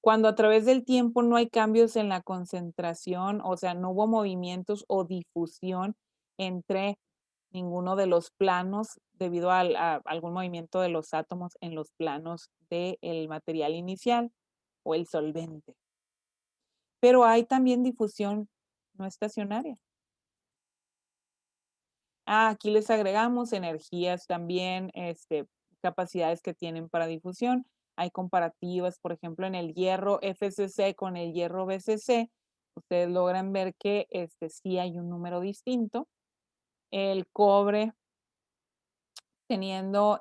Cuando a través del tiempo no hay cambios en la concentración, o sea, no hubo movimientos o difusión entre ninguno de los planos debido a algún movimiento de los átomos en los planos del material inicial o el solvente. Pero hay también difusión no estacionaria. Aquí les agregamos energías también, capacidades que tienen para difusión. Hay comparativas, por ejemplo, en el hierro FCC con el hierro BCC, ustedes logran ver que sí hay un número distinto. El cobre teniendo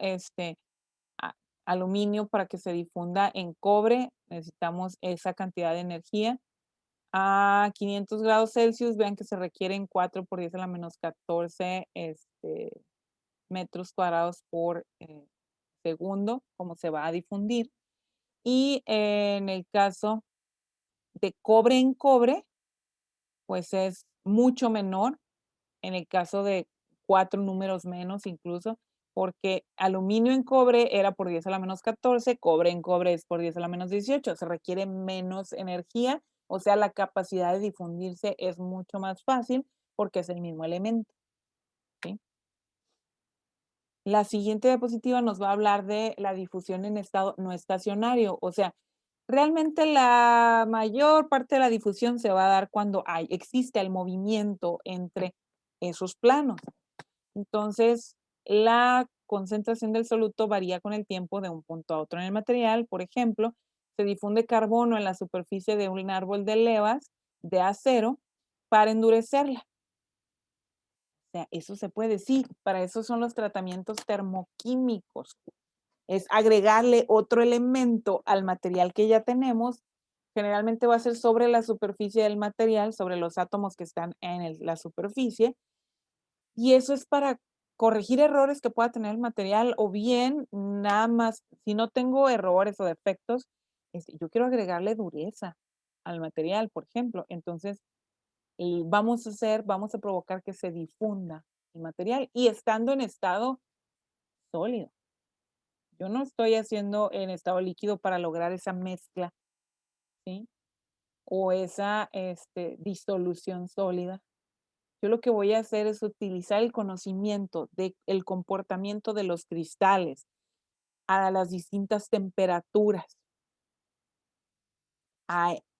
a- aluminio para que se difunda en cobre, necesitamos esa cantidad de energía. A 500 grados Celsius, vean que se requieren 4 por 10 a la menos 14 metros cuadrados por segundo, como se va a difundir. Y en el caso de cobre en cobre, pues es mucho menor. En el caso de 4 números menos incluso, porque aluminio en cobre era por 10 a la menos 14, cobre en cobre es por 10 a la menos 18, se requiere menos energía, o sea, la capacidad de difundirse es mucho más fácil porque es el mismo elemento, ¿sí? La siguiente diapositiva nos va a hablar de la difusión en estado no estacionario, o sea, realmente la mayor parte de la difusión se va a dar cuando existe el movimiento entre esos planos. Entonces, la concentración del soluto varía con el tiempo de un punto a otro en el material. Por ejemplo, se difunde carbono en la superficie de un árbol de levas de acero para endurecerla. O sea, eso se puede decir. Para eso son los tratamientos termoquímicos. Es agregarle otro elemento al material que ya tenemos. Generalmente va a ser sobre la superficie del material, sobre los átomos que están en la superficie. Y eso es para corregir errores que pueda tener el material o bien nada más, si no tengo errores o defectos, yo quiero agregarle dureza al material, por ejemplo. Entonces, vamos a provocar que se difunda el material y estando en estado sólido. Yo no estoy haciendo en estado líquido para lograr esa mezcla, ¿sí? O esa disolución sólida. Yo lo que voy a hacer es utilizar el conocimiento del comportamiento de los cristales a las distintas temperaturas.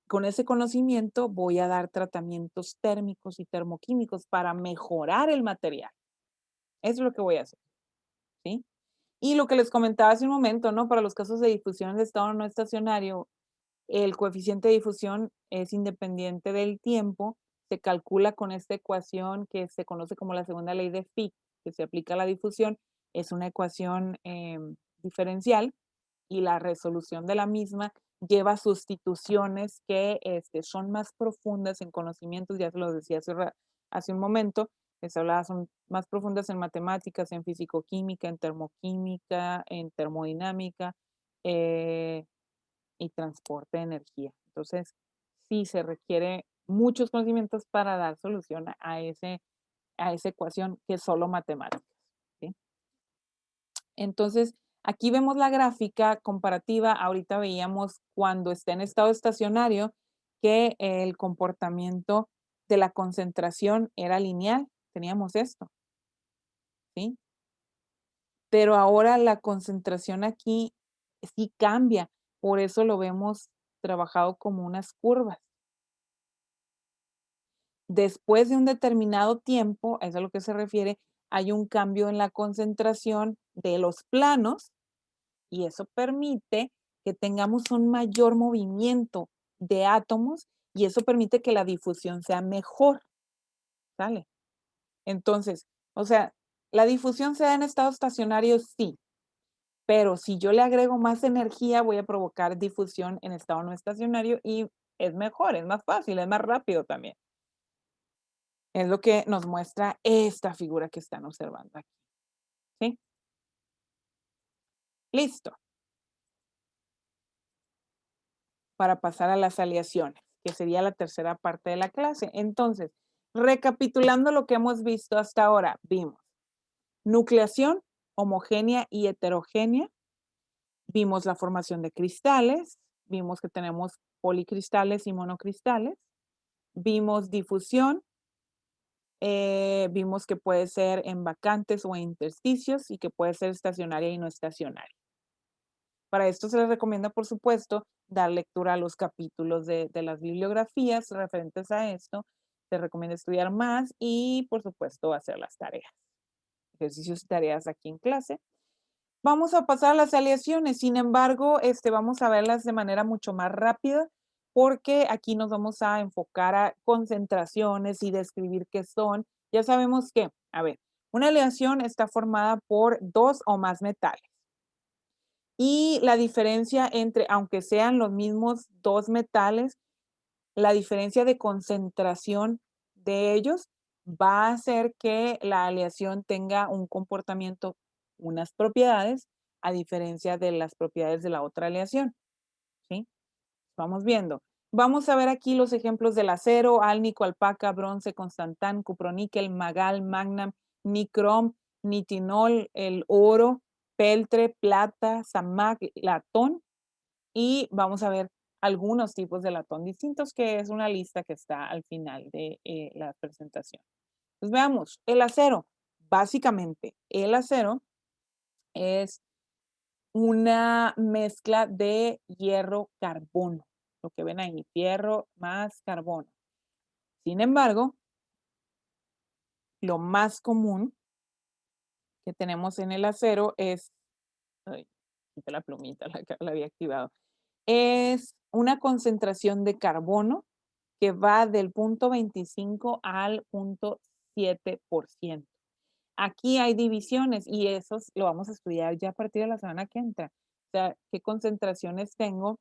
Con ese conocimiento voy a dar tratamientos térmicos y termoquímicos para mejorar el material. Eso es lo que voy a hacer, ¿sí? Y lo que les comentaba hace un momento, ¿no? Para los casos de difusión de estado no estacionario, el coeficiente de difusión es independiente del tiempo, se calcula con esta ecuación que se conoce como la segunda ley de Fick, que se aplica a la difusión, es una ecuación diferencial y la resolución de la misma lleva sustituciones que son más profundas en conocimientos, ya se lo decía hace un momento, les hablaba, son más profundas en matemáticas, en fisicoquímica, en termoquímica, en termodinámica, eh, y transporte de energía. Entonces, sí se requiere muchos conocimientos para dar solución a esa ecuación que es solo matemáticas, ¿sí? Entonces, aquí vemos la gráfica comparativa. Ahorita veíamos cuando está en estado estacionario que el comportamiento de la concentración era lineal. Teníamos esto, ¿sí? Pero ahora la concentración aquí sí cambia. Por eso lo vemos trabajado como unas curvas. Después de un determinado tiempo, a eso es a lo que se refiere, hay un cambio en la concentración de los planos y eso permite que tengamos un mayor movimiento de átomos y eso permite que la difusión sea mejor, ¿sale? Entonces, o sea, la difusión se da en estado estacionario, sí, pero si yo le agrego más energía, voy a provocar difusión en estado no estacionario y es mejor, es más fácil, es más rápido también. Es lo que nos muestra esta figura que están observando aquí, ¿sí? Listo, para pasar a las aleaciones, que sería la tercera parte de la clase. Entonces, recapitulando lo que hemos visto hasta ahora, vimos nucleación homogénea y heterogénea, vimos la formación de cristales, vimos que tenemos policristales y monocristales, vimos difusión, vimos que puede ser en vacantes o en intersticios y que puede ser estacionaria y no estacionaria. Para esto se les recomienda, por supuesto, dar lectura a los capítulos de las bibliografías referentes a esto. Se recomienda estudiar más y, por supuesto, hacer las tareas. Ejercicios y tareas aquí en clase. Vamos a pasar a las aleaciones, sin embargo, vamos a verlas de manera mucho más rápida, porque aquí nos vamos a enfocar a concentraciones y describir qué son. Ya sabemos que, a ver, una aleación está formada por dos o más metales. Y la diferencia entre, aunque sean los mismos dos metales, la diferencia de concentración de ellos va a hacer que la aleación tenga un comportamiento, unas propiedades, a diferencia de las propiedades de la otra aleación, ¿sí? Vamos viendo. Vamos a ver aquí los ejemplos del acero, álnico, alpaca, bronce, constantán, cuproníquel, magal, magnam, nicrom, nitinol, el oro, peltre, plata, samac, latón, y vamos a ver algunos tipos de latón distintos, que es una lista que está al final de la presentación. Pues veamos, el acero. Básicamente, el acero es una mezcla de hierro-carbono. Lo que ven ahí, hierro más carbono. Sin embargo, lo más común que tenemos en el acero es, ay, quité la plumita, la había activado, es una concentración de carbono que va del punto 25 al punto 7%. Aquí hay divisiones y eso lo vamos a estudiar ya a partir de la semana que entra. O sea, qué concentraciones tengo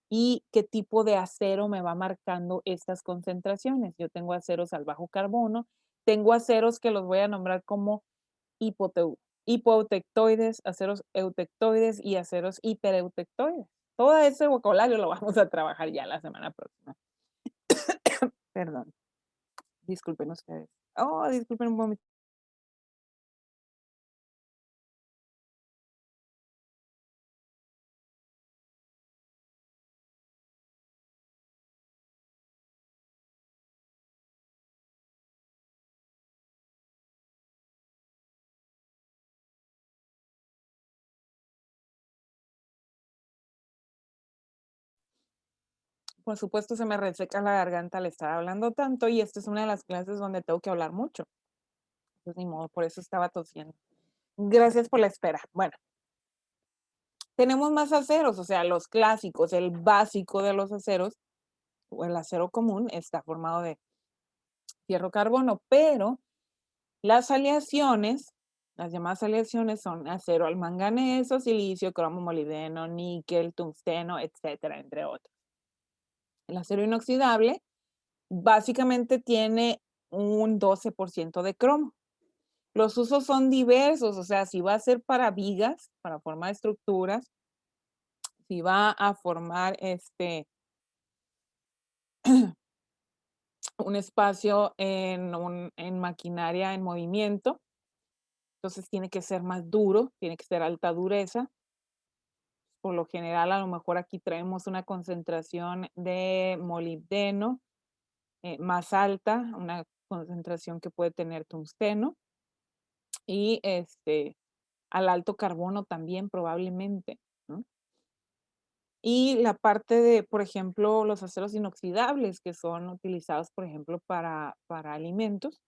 y qué tipo de acero me va marcando estas concentraciones. Yo tengo aceros al bajo carbono, tengo aceros que los voy a nombrar como hipoeutectoides, aceros eutectoides y aceros hipereutectoides. Todo ese vocabulario lo vamos a trabajar ya la semana próxima. Perdón. Disculpen ustedes. Oh, disculpen un momento. Por supuesto, se me reseca la garganta al estar hablando tanto y esta es una de las clases donde tengo que hablar mucho. Pues ni modo, por eso estaba tosiendo. Gracias por la espera. Bueno, tenemos más aceros, o sea, los clásicos, el básico de los aceros, o el acero común, está formado de fierro-carbono, pero las aleaciones, las llamadas aleaciones son acero al manganeso, silicio, cromo, molibdeno, níquel, tungsteno, etcétera, entre otros. El acero inoxidable básicamente tiene un 12% de cromo. Los usos son diversos, o sea, si va a ser para vigas, para formar estructuras, si va a formar un espacio en maquinaria en movimiento, entonces tiene que ser más duro, tiene que ser alta dureza. Por lo general, a lo mejor aquí traemos una concentración de molibdeno más alta, una concentración que puede tener tungsteno y al alto carbono también probablemente, ¿no? Y la parte de, por ejemplo, los aceros inoxidables que son utilizados, por ejemplo, para alimentos,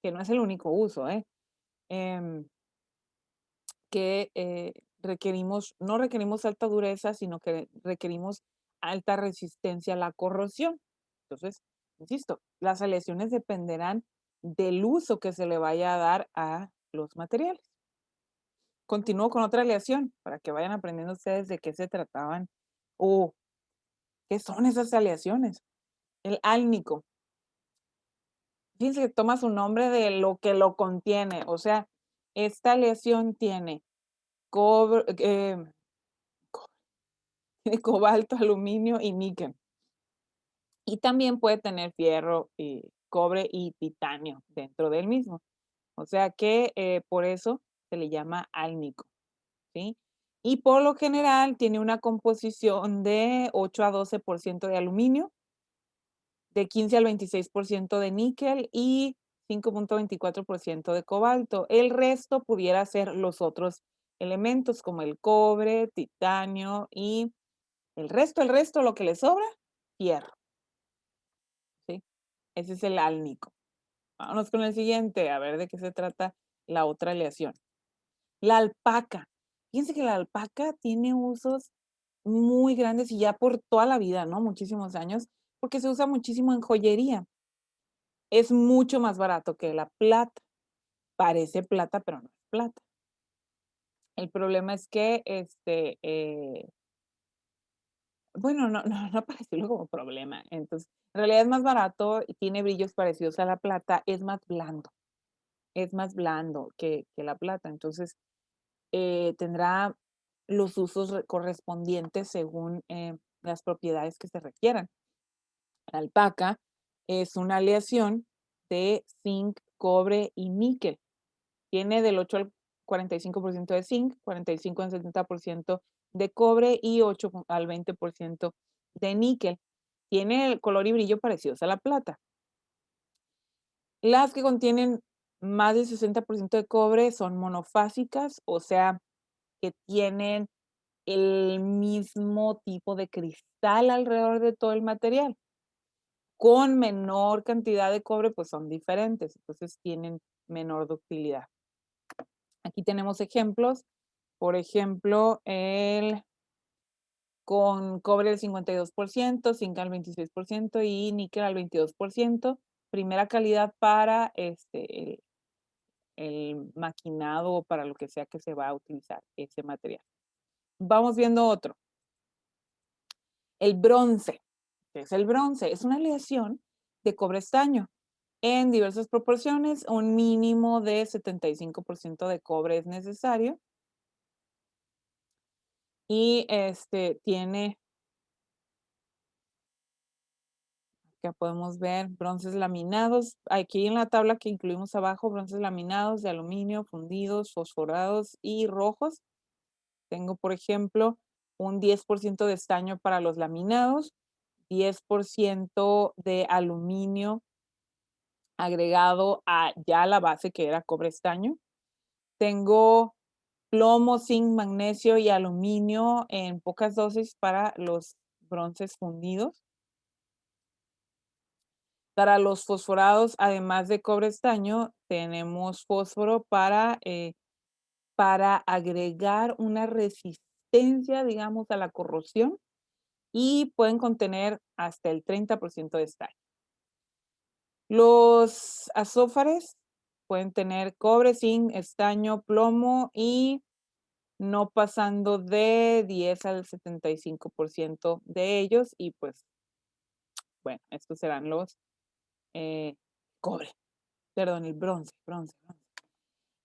que no es el único uso, em, que no requerimos alta dureza, sino que requerimos alta resistencia a la corrosión. Entonces, insisto, las aleaciones dependerán del uso que se le vaya a dar a los materiales. Continúo con otra aleación para que vayan aprendiendo ustedes de qué se trataban o qué son esas aleaciones. El álnico. Fíjense que toma su nombre de lo que lo contiene. O sea, esta aleación tiene cobre, cobalto, aluminio y níquel. Y también puede tener fierro, cobre y titanio dentro del mismo. O sea que por eso se le llama álnico, ¿sí? y por lo general tiene una composición de 8 a 12% de aluminio, de 15 al 26% de níquel y 5.24% de cobalto. El resto pudiera ser los otros elementos como el cobre, titanio y el resto, lo que le sobra, fierro. ¿Sí? Ese es el álnico. Vámonos con el siguiente, a ver de qué se trata la otra aleación. La alpaca. Fíjense que la alpaca tiene usos muy grandes y ya por toda la vida, ¿no? Muchísimos años, porque se usa muchísimo en joyería. Es mucho más barato que la plata. Parece plata, pero no es plata. El problema es que, bueno, no para decirlo como problema. Entonces, en realidad es más barato y tiene brillos parecidos a la plata, es más blando que la plata. Entonces, tendrá los usos correspondientes según las propiedades que se requieran. La alpaca es una aleación de zinc, cobre y níquel. Tiene del 8 al 45% de zinc, 45 al 70% de cobre y 8 al 20% de níquel. Tiene el color y brillo parecidos a la plata. Las que contienen más del 60% de cobre son monofásicas, o sea, que tienen el mismo tipo de cristal alrededor de todo el material. Con menor cantidad de cobre, pues son diferentes, entonces tienen menor ductilidad. Aquí tenemos ejemplos, por ejemplo, el con cobre al 52%, zinc al 26% y níquel al 22%. Primera calidad para el maquinado o para lo que sea que se va a utilizar ese material. Vamos viendo otro. El bronce. ¿Qué es el bronce? Es una aleación de cobre estaño en diversas proporciones. Un mínimo de 75% de cobre es necesario. Y tiene, ya podemos ver, bronces laminados. Aquí en la tabla que incluimos abajo, bronces laminados de aluminio, fundidos, fosforados y rojos. Tengo, por ejemplo, un 10% de estaño para los laminados, 10% de aluminio agregado a ya la base que era cobre estaño. Tengo plomo, zinc, magnesio y aluminio en pocas dosis para los bronces fundidos. Para los fosforados, además de cobre estaño, tenemos fósforo para agregar una resistencia, digamos, a la corrosión y pueden contener hasta el 30% de estaño. Los azófares pueden tener cobre, zinc, estaño, plomo y no pasando de 10 al 75% de ellos y pues, bueno, estos serán los cobre, perdón, el bronce.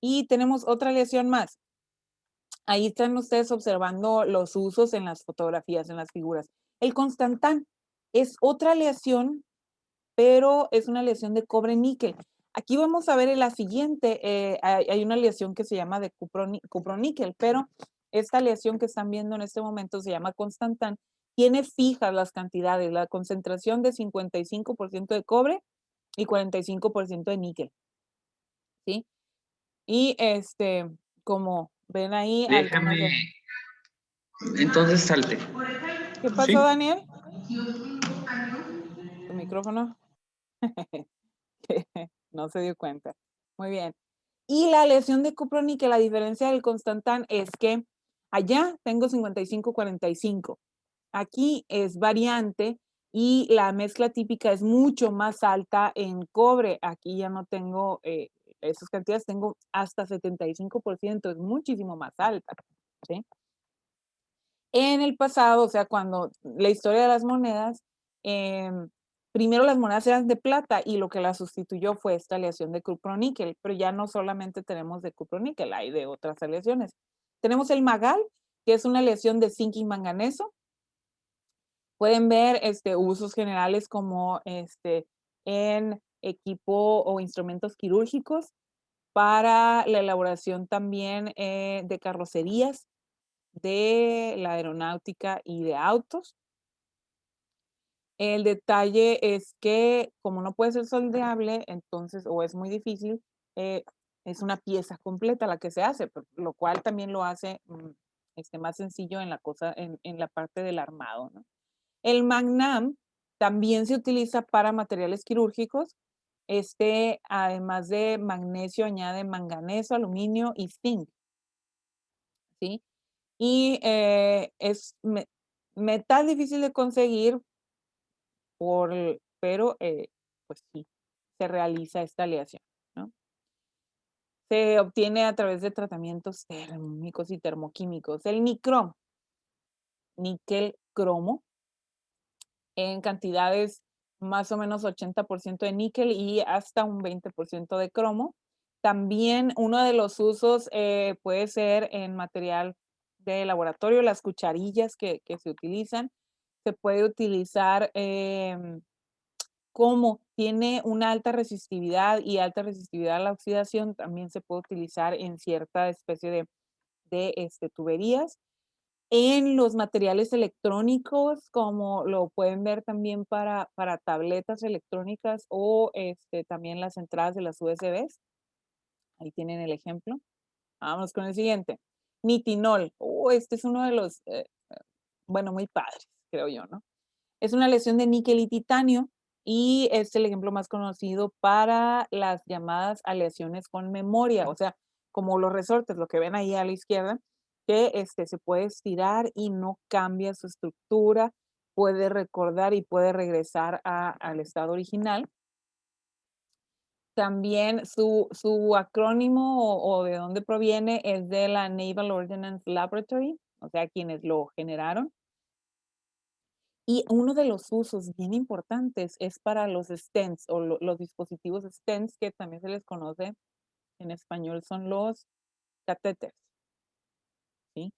Y tenemos otra aleación más. Ahí están ustedes observando los usos en las fotografías, en las figuras. El constantán es otra aleación, pero es una aleación de cobre-níquel. Aquí vamos a ver en la siguiente, hay una aleación que se llama de cuproníquel, pero esta aleación que están viendo en este momento se llama constantán, tiene fijas las cantidades, la concentración de 55% de cobre y 45% de níquel, ¿sí? Y como ven ahí, algunas Déjame, de... entonces salte. ¿Qué pasó, ¿Sí? Daniel? ¿Tu micrófono? No se dio cuenta. Muy bien. Y la aleación de cuproníquel, la diferencia del constantán es que allá tengo 55-45. Aquí es variante y la mezcla típica es mucho más alta en cobre. Aquí ya no tengo esas cantidades, tengo hasta 75%, es muchísimo más alta. ¿Sí? En el pasado, o sea, cuando la historia de las monedas, primero las monedas eran de plata y lo que las sustituyó fue esta aleación de cuproníquel, pero ya no solamente tenemos de cuproníquel, hay de otras aleaciones. Tenemos el magal, que es una aleación de zinc y manganeso. Pueden ver usos generales como en equipo o instrumentos quirúrgicos, para la elaboración también de carrocerías, de la aeronáutica y de autos. El detalle es que como no puede ser soldeable, entonces, o es muy difícil, eh, es una pieza completa la que se hace, lo cual también lo hace más sencillo en la cosa, en la parte del armado, ¿no? El Magnam también se utiliza para materiales quirúrgicos. Además de magnesio, añade manganeso, aluminio y zinc, ¿sí? Y es metal difícil de conseguir, pero pues sí, se realiza esta aleación, ¿no? Se obtiene a través de tratamientos térmicos y termoquímicos. El nicrom, níquel cromo, en cantidades más o menos 80% de níquel y hasta un 20% de cromo. También uno de los usos puede ser en material de laboratorio, las cucharillas que se utilizan. Se puede utilizar como tiene una alta resistividad y alta resistividad a la oxidación, también se puede utilizar en cierta especie de tuberías. En los materiales electrónicos, como lo pueden ver también para tabletas electrónicas o también las entradas de las USBs. Ahí tienen el ejemplo. Vamos con el siguiente. Nitinol. Este es uno de los, bueno, muy padres, creo yo, ¿no? Es una aleación de níquel y titanio y es el ejemplo más conocido para las llamadas aleaciones con memoria, o sea, como los resortes, lo que ven ahí a la izquierda, que se puede estirar y no cambia su estructura, puede recordar y puede regresar al estado original. También su acrónimo o de dónde proviene es de la Naval Ordnance Laboratory, o sea, quienes lo generaron. Y uno de los usos bien importantes es para los stents o los dispositivos stents, que también se les conoce en español, son los catéteres, ¿sí?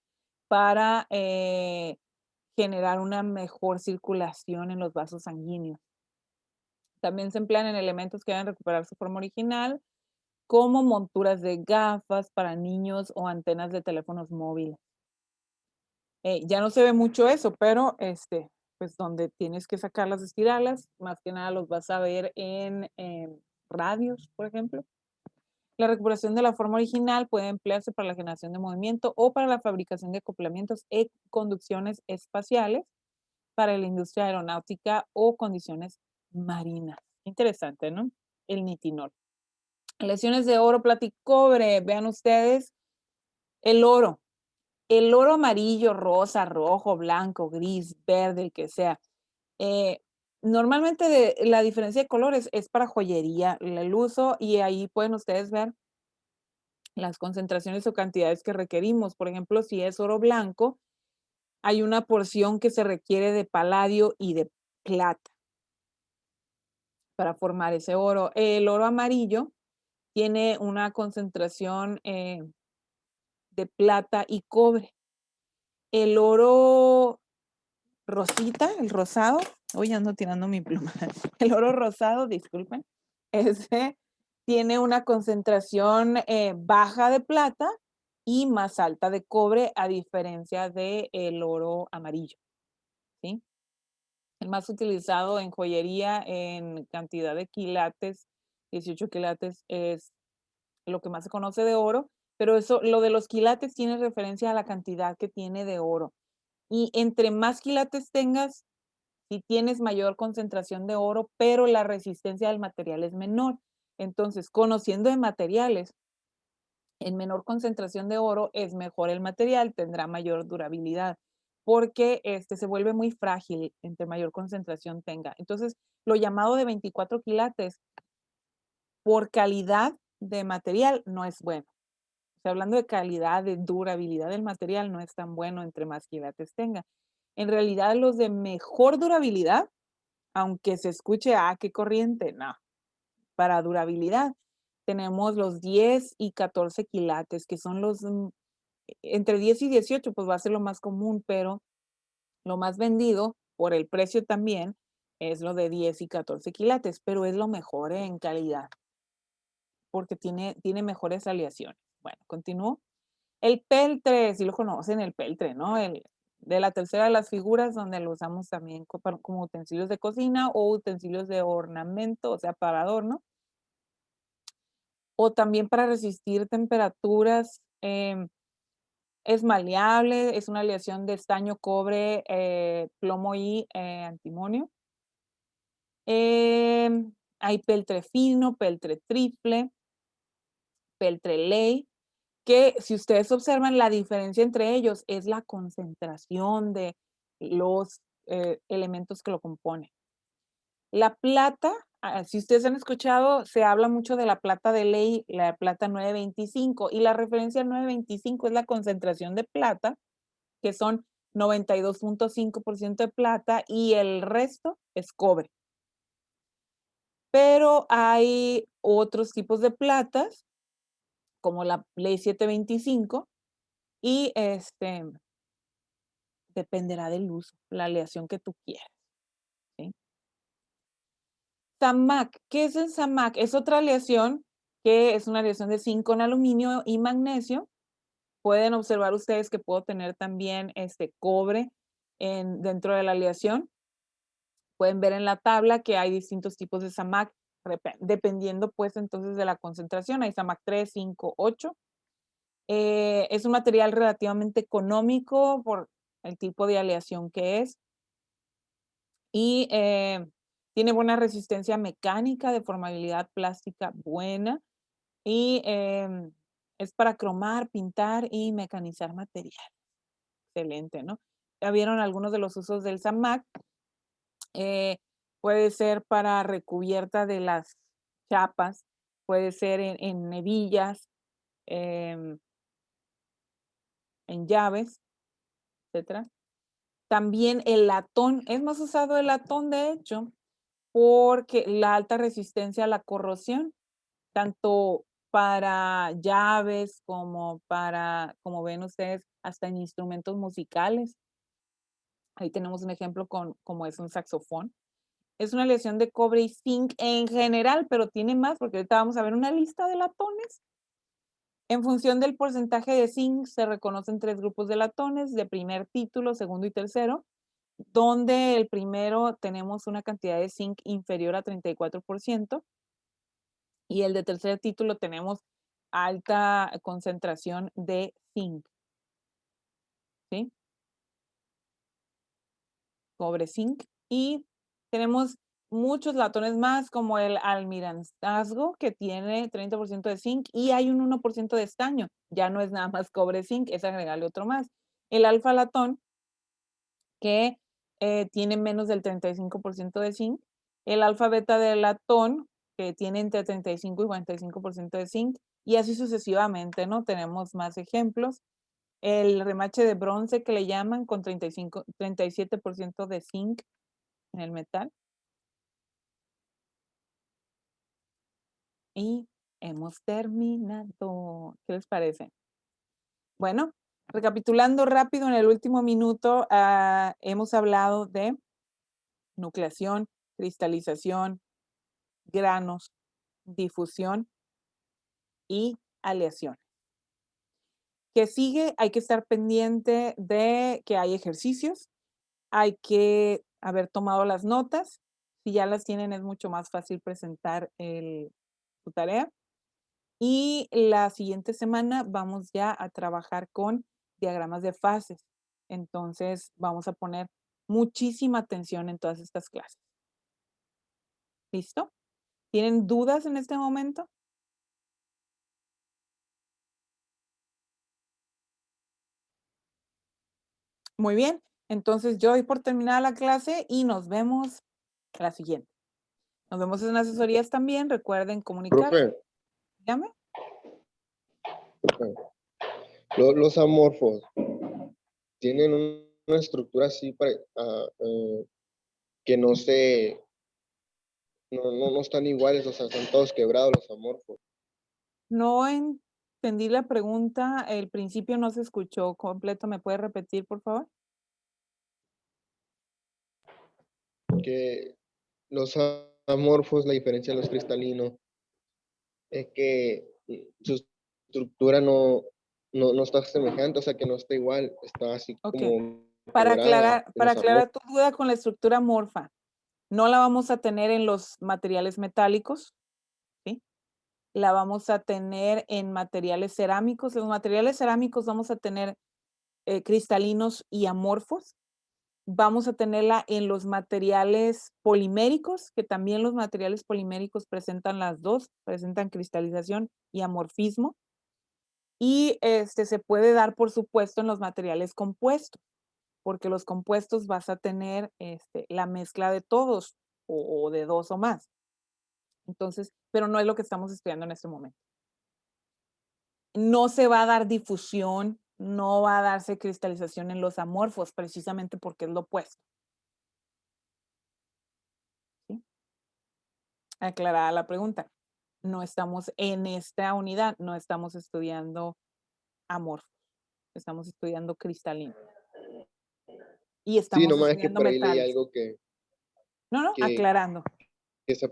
Para generar una mejor circulación en los vasos sanguíneos. También se emplean en elementos que deben recuperar su forma original, como monturas de gafas para niños o antenas de teléfonos móviles. Ya no se ve mucho eso, pero pues donde tienes que sacarlas, estirarlas, más que nada los vas a ver en radios, por ejemplo. La recuperación de la forma original puede emplearse para la generación de movimiento o para la fabricación de acoplamientos y conducciones espaciales para la industria aeronáutica o condiciones marinas. Interesante, ¿no? El nitinol. Lesiones de oro, plata y cobre. Vean ustedes el oro. El oro amarillo, rosa, rojo, blanco, gris, verde, el que sea. Eh, Normalmente la diferencia de colores es para joyería, el uso, y ahí pueden ustedes ver las concentraciones o cantidades que requerimos. Por ejemplo, si es oro blanco, hay una porción que se requiere de paladio y de plata para formar ese oro. El oro amarillo tiene una concentración de plata y cobre. El oro rosita, el rosado, hoy ando tirando mi pluma. El oro rosado, disculpen, ese tiene una concentración baja de plata y más alta de cobre, a diferencia del oro amarillo, ¿sí? El más utilizado en joyería en cantidad de quilates, 18 quilates, es lo que más se conoce de oro, pero eso, lo de los quilates tiene referencia a la cantidad que tiene de oro. Y entre más quilates tengas, si tienes mayor concentración de oro, pero la resistencia del material es menor. Entonces, conociendo de materiales, en menor concentración de oro es mejor el material, tendrá mayor durabilidad, porque se vuelve muy frágil entre mayor concentración tenga. Entonces, lo llamado de 24 quilates por calidad de material no es bueno. O sea, hablando de calidad, de durabilidad del material, no es tan bueno entre más quilates tenga. En realidad, los de mejor durabilidad, aunque se escuche, qué corriente, no. Para durabilidad tenemos los 10 y 14 quilates, que son los entre 10 y 18, pues va a ser lo más común, pero lo más vendido por el precio también es lo de 10 y 14 quilates, pero es lo mejor en calidad porque tiene mejores aleaciones. Bueno, continúo. El peltre, sí lo conocen, el peltre, ¿no? De la tercera de las figuras, donde lo usamos también como utensilios de cocina o utensilios de ornamento, o sea, para adorno. O también para resistir temperaturas, es maleable, es una aleación de estaño, cobre, plomo y antimonio. Hay peltre fino, peltre triple, peltre ley, que si ustedes observan la diferencia entre ellos es la concentración de los elementos que lo componen. La plata, si ustedes han escuchado, se habla mucho de la plata de ley, la plata 925, y la referencia al 925 es la concentración de plata, que son 92.5% de plata y el resto es cobre. Pero hay otros tipos de platas, como la ley 725, y dependerá del uso, la aleación que tú quieras, ¿sí? SAMAC, ¿qué es el SAMAC? Es otra aleación que es una aleación de zinc con aluminio y magnesio. Pueden observar ustedes que puedo tener también cobre dentro de la aleación. Pueden ver en la tabla que hay distintos tipos de SAMAC, dependiendo pues entonces de la concentración. Hay SAMAC 3, 5, 8. Es un material relativamente económico por el tipo de aleación que es. Y tiene buena resistencia mecánica, de formabilidad plástica buena. Y es para cromar, pintar y mecanizar material. Excelente, ¿no? Ya vieron algunos de los usos del SAMAC. Puede ser para recubierta de las chapas, puede ser en hebillas, em, en llaves, etcétera. También el latón, es más usado el latón, de hecho, porque la alta resistencia a la corrosión, tanto para llaves como para, como ven ustedes, hasta en instrumentos musicales. Ahí tenemos un ejemplo como es un saxofón. Es una aleación de cobre y zinc en general, pero tiene más, porque ahorita vamos a ver una lista de latones. En función del porcentaje de zinc, se reconocen 3 grupos de latones, de primer título, segundo y tercero, donde el primero tenemos una cantidad de zinc inferior a 34%, y el de tercer título tenemos alta concentración de zinc, ¿sí? Cobre, zinc. Y tenemos muchos latones más, como el almirantazgo, que tiene 30% de zinc, y hay un 1% de estaño. Ya no es nada más cobre, zinc, es agregarle otro más. El alfa latón, que tiene menos del 35% de zinc. El alfa beta de latón, que tiene entre 35 y 45% de zinc, y así sucesivamente, ¿no? Tenemos más ejemplos. El remache de bronce, que le llaman, con 37% de zinc en el metal. Y hemos terminado. ¿Qué les parece? Bueno, recapitulando rápido en el último minuto, hemos hablado de nucleación, cristalización, granos, difusión y aleación. ¿Qué sigue? Hay que estar pendiente de que hay ejercicios, hay que haber tomado las notas. Si ya las tienen, es mucho más fácil presentar su tarea. Y la siguiente semana vamos ya a trabajar con diagramas de fases. Entonces vamos a poner muchísima atención en todas estas clases. ¿Listo? ¿Tienen dudas en este momento? Muy bien. Entonces yo doy por terminada la clase y nos vemos a la siguiente. Nos vemos en asesorías también. Recuerden comunicarse. Profe, Dígame. profe, los amorfos tienen una estructura así que no están iguales, o sea, están todos quebrados los amorfos. No entendí la pregunta. El principio no se escuchó completo. ¿Me puede repetir, por favor? Que los amorfos, la diferencia de los cristalinos, es que su estructura no está semejante, o sea, que no está igual, está así Ok. como Para quebrada en los aclarar tu duda con la estructura amorfa, no la vamos a tener en los materiales metálicos, ¿sí? La vamos a tener en materiales cerámicos. Los materiales cerámicos vamos a tener cristalinos y amorfos. Vamos a tenerla en los materiales poliméricos, que también los materiales poliméricos presentan las dos, presentan cristalización y amorfismo. Y se puede dar, por supuesto, en los materiales compuestos, porque los compuestos vas a tener la mezcla de todos o de dos o más. Entonces, pero no es lo que estamos estudiando en este momento. No se va a dar difusión, no va a darse cristalización en los amorfos, precisamente porque es lo opuesto. ¿Sí? Aclarada la pregunta. No estamos en esta unidad, no estamos estudiando amorfos, estamos estudiando cristalino. Y Sí, estamos nomás es que estudiando por ahí leí metales. algo No, que, aclarando. que se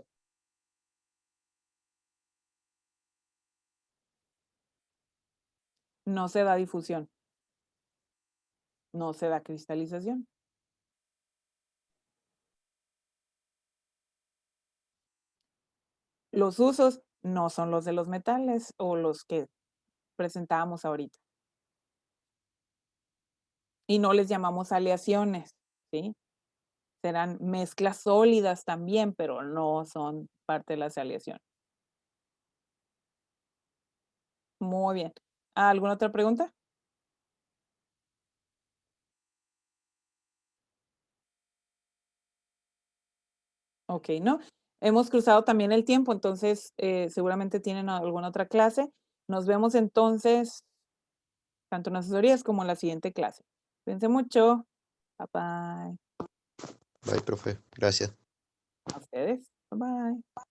No se da difusión, no se da cristalización. Los usos no son los de los metales o los que presentábamos ahorita. Y no les llamamos aleaciones, ¿sí? Serán mezclas sólidas también, pero no son parte de las aleaciones. Muy bien. ¿Alguna otra pregunta? Ok, ¿no? Hemos cruzado también el tiempo, entonces seguramente tienen alguna otra clase. Nos vemos entonces, tanto en asesorías como en la siguiente clase. Cuídense mucho. Bye bye. Bye, profe. Gracias. A ustedes. Bye bye.